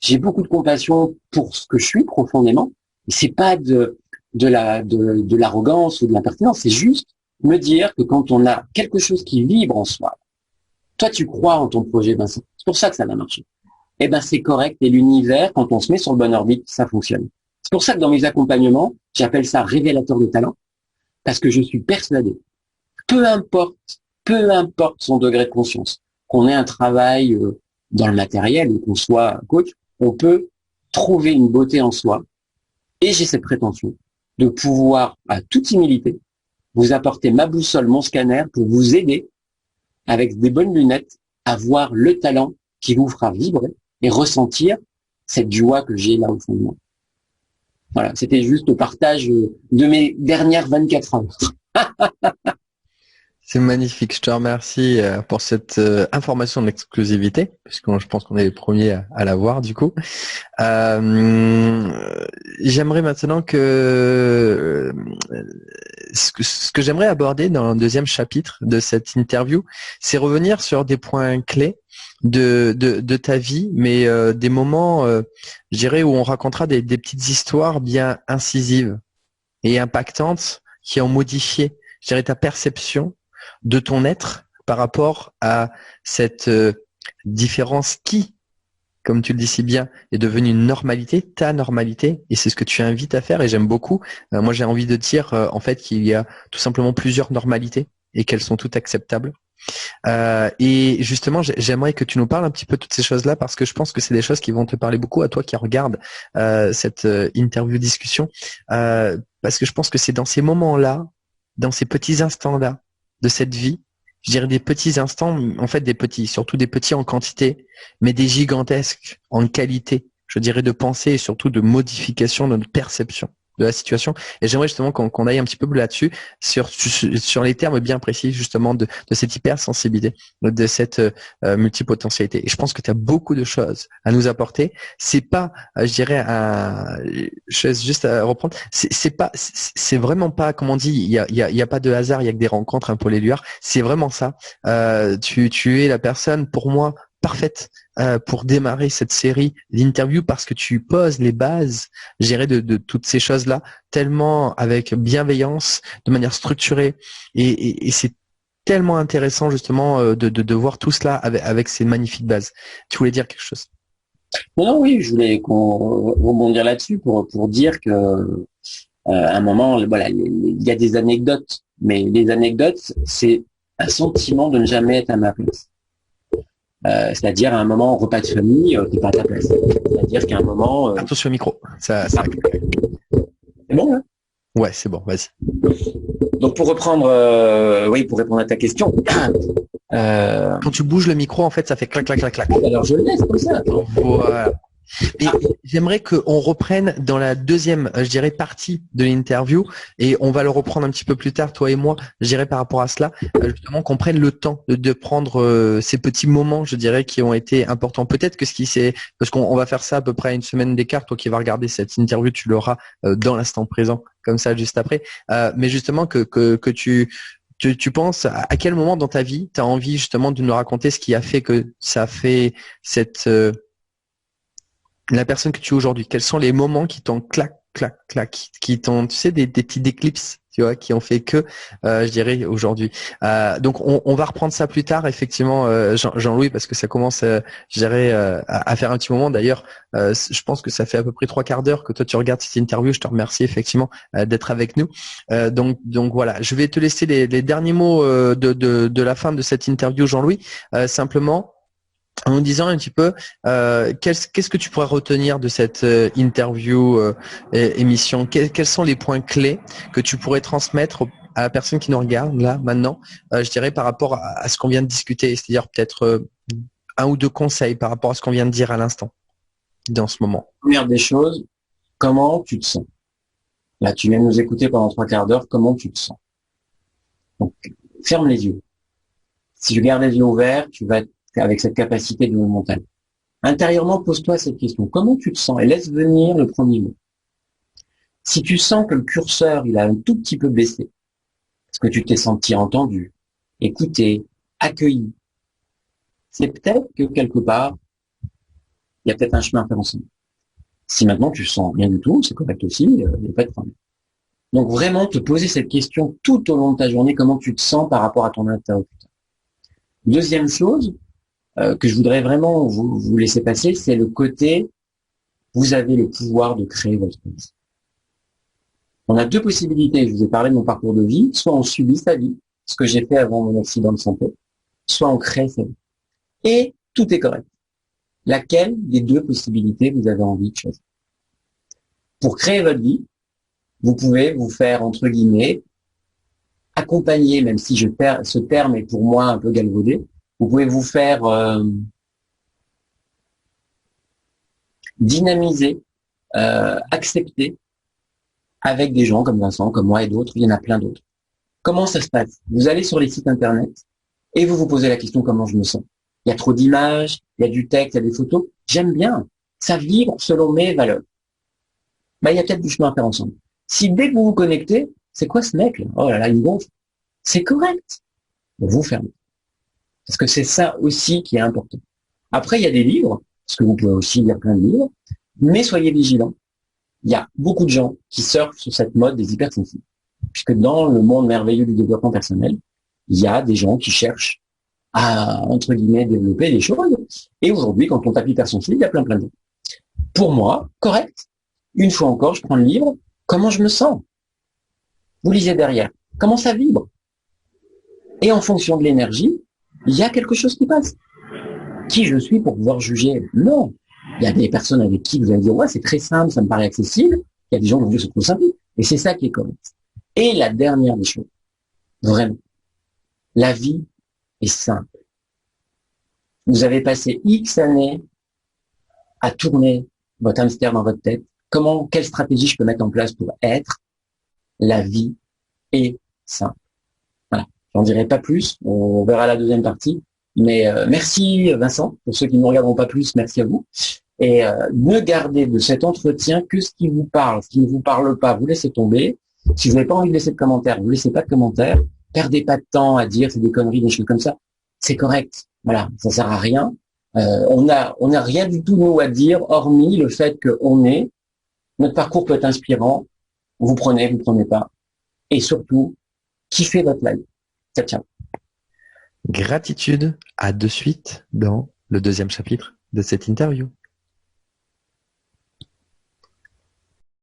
J'ai beaucoup de compassion pour ce que je suis profondément. Et c'est pas de l'arrogance ou de l'impertinence, c'est juste me dire que quand on a quelque chose qui vibre en soi, toi tu crois en ton projet, Vincent, c'est pour ça que ça va marcher. Eh ben c'est correct, et l'univers, quand on se met sur le bon orbite, ça fonctionne. C'est pour ça que dans mes accompagnements, j'appelle ça révélateur de talent, parce que je suis persuadé, peu importe son degré de conscience, qu'on ait un travail dans le matériel ou qu'on soit coach, on peut trouver une beauté en soi. Et j'ai cette prétention de pouvoir, à toute humilité, vous apporter ma boussole, mon scanner, pour vous aider, avec des bonnes lunettes, à voir le talent qui vous fera vibrer et ressentir cette joie que j'ai là au fond de moi. Voilà, c'était juste le partage de mes dernières 24 heures. C'est magnifique. Je te remercie pour cette information d'exclusivité, puisque je pense qu'on est les premiers à l'avoir du coup. J'aimerais maintenant que ce que j'aimerais aborder dans le deuxième chapitre de cette interview, c'est revenir sur des points clés de ta vie, mais des moments, je dirais, où on racontera des petites histoires bien incisives et impactantes qui ont modifié, je dirais, ta perception de ton être par rapport à cette différence qui, comme tu le dis si bien, est devenue une normalité, ta normalité, et c'est ce que tu invites à faire, et j'aime beaucoup. Moi, j'ai envie de dire en fait qu'il y a tout simplement plusieurs normalités et qu'elles sont toutes acceptables. Et justement, j'aimerais que tu nous parles un petit peu de toutes ces choses-là, parce que je pense que c'est des choses qui vont te parler beaucoup à toi qui regardes cette interview discussion, parce que je pense que c'est dans ces moments-là, dans ces petits instants-là de cette vie, je dirais des petits instants, en fait des petits, surtout des petits en quantité, mais des gigantesques en qualité, je dirais, de pensée et surtout de modification de notre perception de la situation. Et j'aimerais justement qu'on aille un petit peu plus là-dessus, sur les termes bien précis justement de cette hypersensibilité, de cette multipotentialité. Et je pense que tu as beaucoup de choses à nous apporter. C'est pas, je dirais, je laisse juste à reprendre, c'est vraiment pas, comme on dit, il y a pas de hasard, il y a que des rencontres, un Paul Éluard. C'est vraiment ça. Tu es la personne, pour moi, parfaite pour démarrer cette série d'interviews, parce que tu poses les bases, je dirais, de toutes ces choses-là, tellement avec bienveillance, de manière structurée, et c'est tellement intéressant justement de voir tout cela avec ces magnifiques bases. Tu voulais dire quelque chose? Non, oui, je voulais qu'on rebondir là-dessus pour dire que à un moment, voilà, il y a des anecdotes, mais les anecdotes, c'est un sentiment de ne jamais être à ma place. C'est-à-dire à un moment, repas de famille, t'es pas à ta place. C'est-à-dire qu'à un moment... Attention au micro, ça... C'est bon, hein? Ouais, c'est bon, vas-y. Donc pour reprendre, oui, pour répondre à ta question... Quand tu bouges le micro, en fait, ça fait clac, clac, clac, clac. Alors je le laisse comme ça. Voilà. Et j'aimerais qu'on reprenne dans la deuxième, je dirais, partie de l'interview, et on va le reprendre un petit peu plus tard, toi et moi, je dirais, par rapport à cela, justement qu'on prenne le temps de prendre ces petits moments, je dirais, qui ont été importants. Peut-être que parce qu'on va faire ça à peu près à une semaine d'écart, toi qui vas regarder cette interview, tu l'auras dans l'instant présent, comme ça, juste après. Mais justement que tu penses à quel moment dans ta vie tu as envie justement de nous raconter ce qui a fait que ça a fait cette la personne que tu es aujourd'hui? Quels sont les moments qui t'ont clac, clac, clac, qui t'ont, tu sais, des petits déclips, tu vois, qui ont fait que, je dirais, aujourd'hui. Donc, on va reprendre ça plus tard, effectivement, Jean-Louis, parce que ça commence, je dirais, à faire un petit moment. D'ailleurs, je pense que ça fait à peu près 3/4 d'heure que toi, tu regardes cette interview. Je te remercie, effectivement, d'être avec nous. Donc voilà, je vais te laisser les derniers mots de la fin de cette interview, Jean-Louis. Simplement, en nous disant un petit peu qu'est-ce que tu pourrais retenir de cette interview émission, quels sont les points clés que tu pourrais transmettre à la personne qui nous regarde là maintenant, je dirais par rapport à ce qu'on vient de discuter, c'est-à-dire peut-être un ou deux conseils par rapport à ce qu'on vient de dire à l'instant, dans ce moment. Première des choses, comment tu te sens? Là, tu viens de nous écouter pendant 3/4 d'heure, comment tu te sens? Donc, ferme les yeux. Si tu gardes les yeux ouverts, tu vas être avec cette capacité de mental. Intérieurement, pose-toi cette question. Comment tu te sens? Et laisse venir le premier mot. Si tu sens que le curseur, il a un tout petit peu baissé, parce que tu t'es senti entendu, écouté, accueilli, c'est peut-être que quelque part, il y a peut-être un chemin à faire ensemble. Si maintenant tu sens rien du tout, c'est correct aussi, il n'y a pas de problème. Donc vraiment te poser cette question tout au long de ta journée, comment tu te sens par rapport à ton interlocuteur. Deuxième chose, que je voudrais vraiment vous laisser passer, c'est le côté vous avez le pouvoir de créer votre vie. On a deux possibilités. Je vous ai parlé de mon parcours de vie. Soit on subit sa vie, ce que j'ai fait avant mon accident de santé, soit on crée sa vie. Et tout est correct. Laquelle des deux possibilités vous avez envie de choisir? Pour créer votre vie, vous pouvez vous faire, entre guillemets, accompagner, même si ce terme est pour moi un peu galvaudé, vous pouvez vous faire dynamiser, accepter avec des gens comme Vincent, comme moi et d'autres, il y en a plein d'autres. Comment ça se passe? Vous allez sur les sites internet et vous vous posez la question comment je me sens. Il y a trop d'images, il y a du texte, il y a des photos. J'aime bien. Ça vibre selon mes valeurs. Il y a peut-être du chemin à faire ensemble. Si dès que vous vous connectez, c'est quoi ce mec là? Oh là là, il me gonfle. C'est correct. Vous fermez. Parce que c'est ça aussi qui est important. Après, il y a des livres, parce que vous pouvez aussi lire plein de livres, mais soyez vigilants. Il y a beaucoup de gens qui surfent sur cette mode des hypersensibles. Puisque dans le monde merveilleux du développement personnel, il y a des gens qui cherchent à, entre guillemets, développer des choses. Et aujourd'hui, quand on tape hypersensible, il y a plein de gens. Pour moi, correct. Une fois encore, je prends le livre. Comment je me sens? Vous lisez derrière. Comment ça vibre? Et en fonction de l'énergie, il y a quelque chose qui passe. Qui je suis pour pouvoir juger? Non. Il y a des personnes avec qui vous allez dire, ouais, c'est très simple, ça me paraît accessible. Il y a des gens qui vont dire, c'est trop simple. Et c'est ça qui est correct. Et la dernière des choses, vraiment, la vie est simple. Vous avez passé X années à tourner votre hamster dans votre tête. Quelle stratégie je peux mettre en place pour être? La vie est simple. Voilà. J'en dirai pas plus. On verra la deuxième partie. Mais merci Vincent. Pour ceux qui ne me regarderont pas plus, merci à vous. Et ne gardez de cet entretien que ce qui vous parle. Ce qui ne vous parle pas, vous laissez tomber. Si vous n'avez pas envie de laisser de commentaires, vous laissez pas de commentaires. Perdez pas de temps à dire c'est des conneries, des choses comme ça. C'est correct. Voilà, ça sert à rien. On a rien du tout nous à dire, hormis le fait qu'on est. Notre parcours peut être inspirant. Vous prenez pas. Et surtout, kiffez votre life. Ça tient. Gratitude. À de suite dans le deuxième chapitre de cette interview.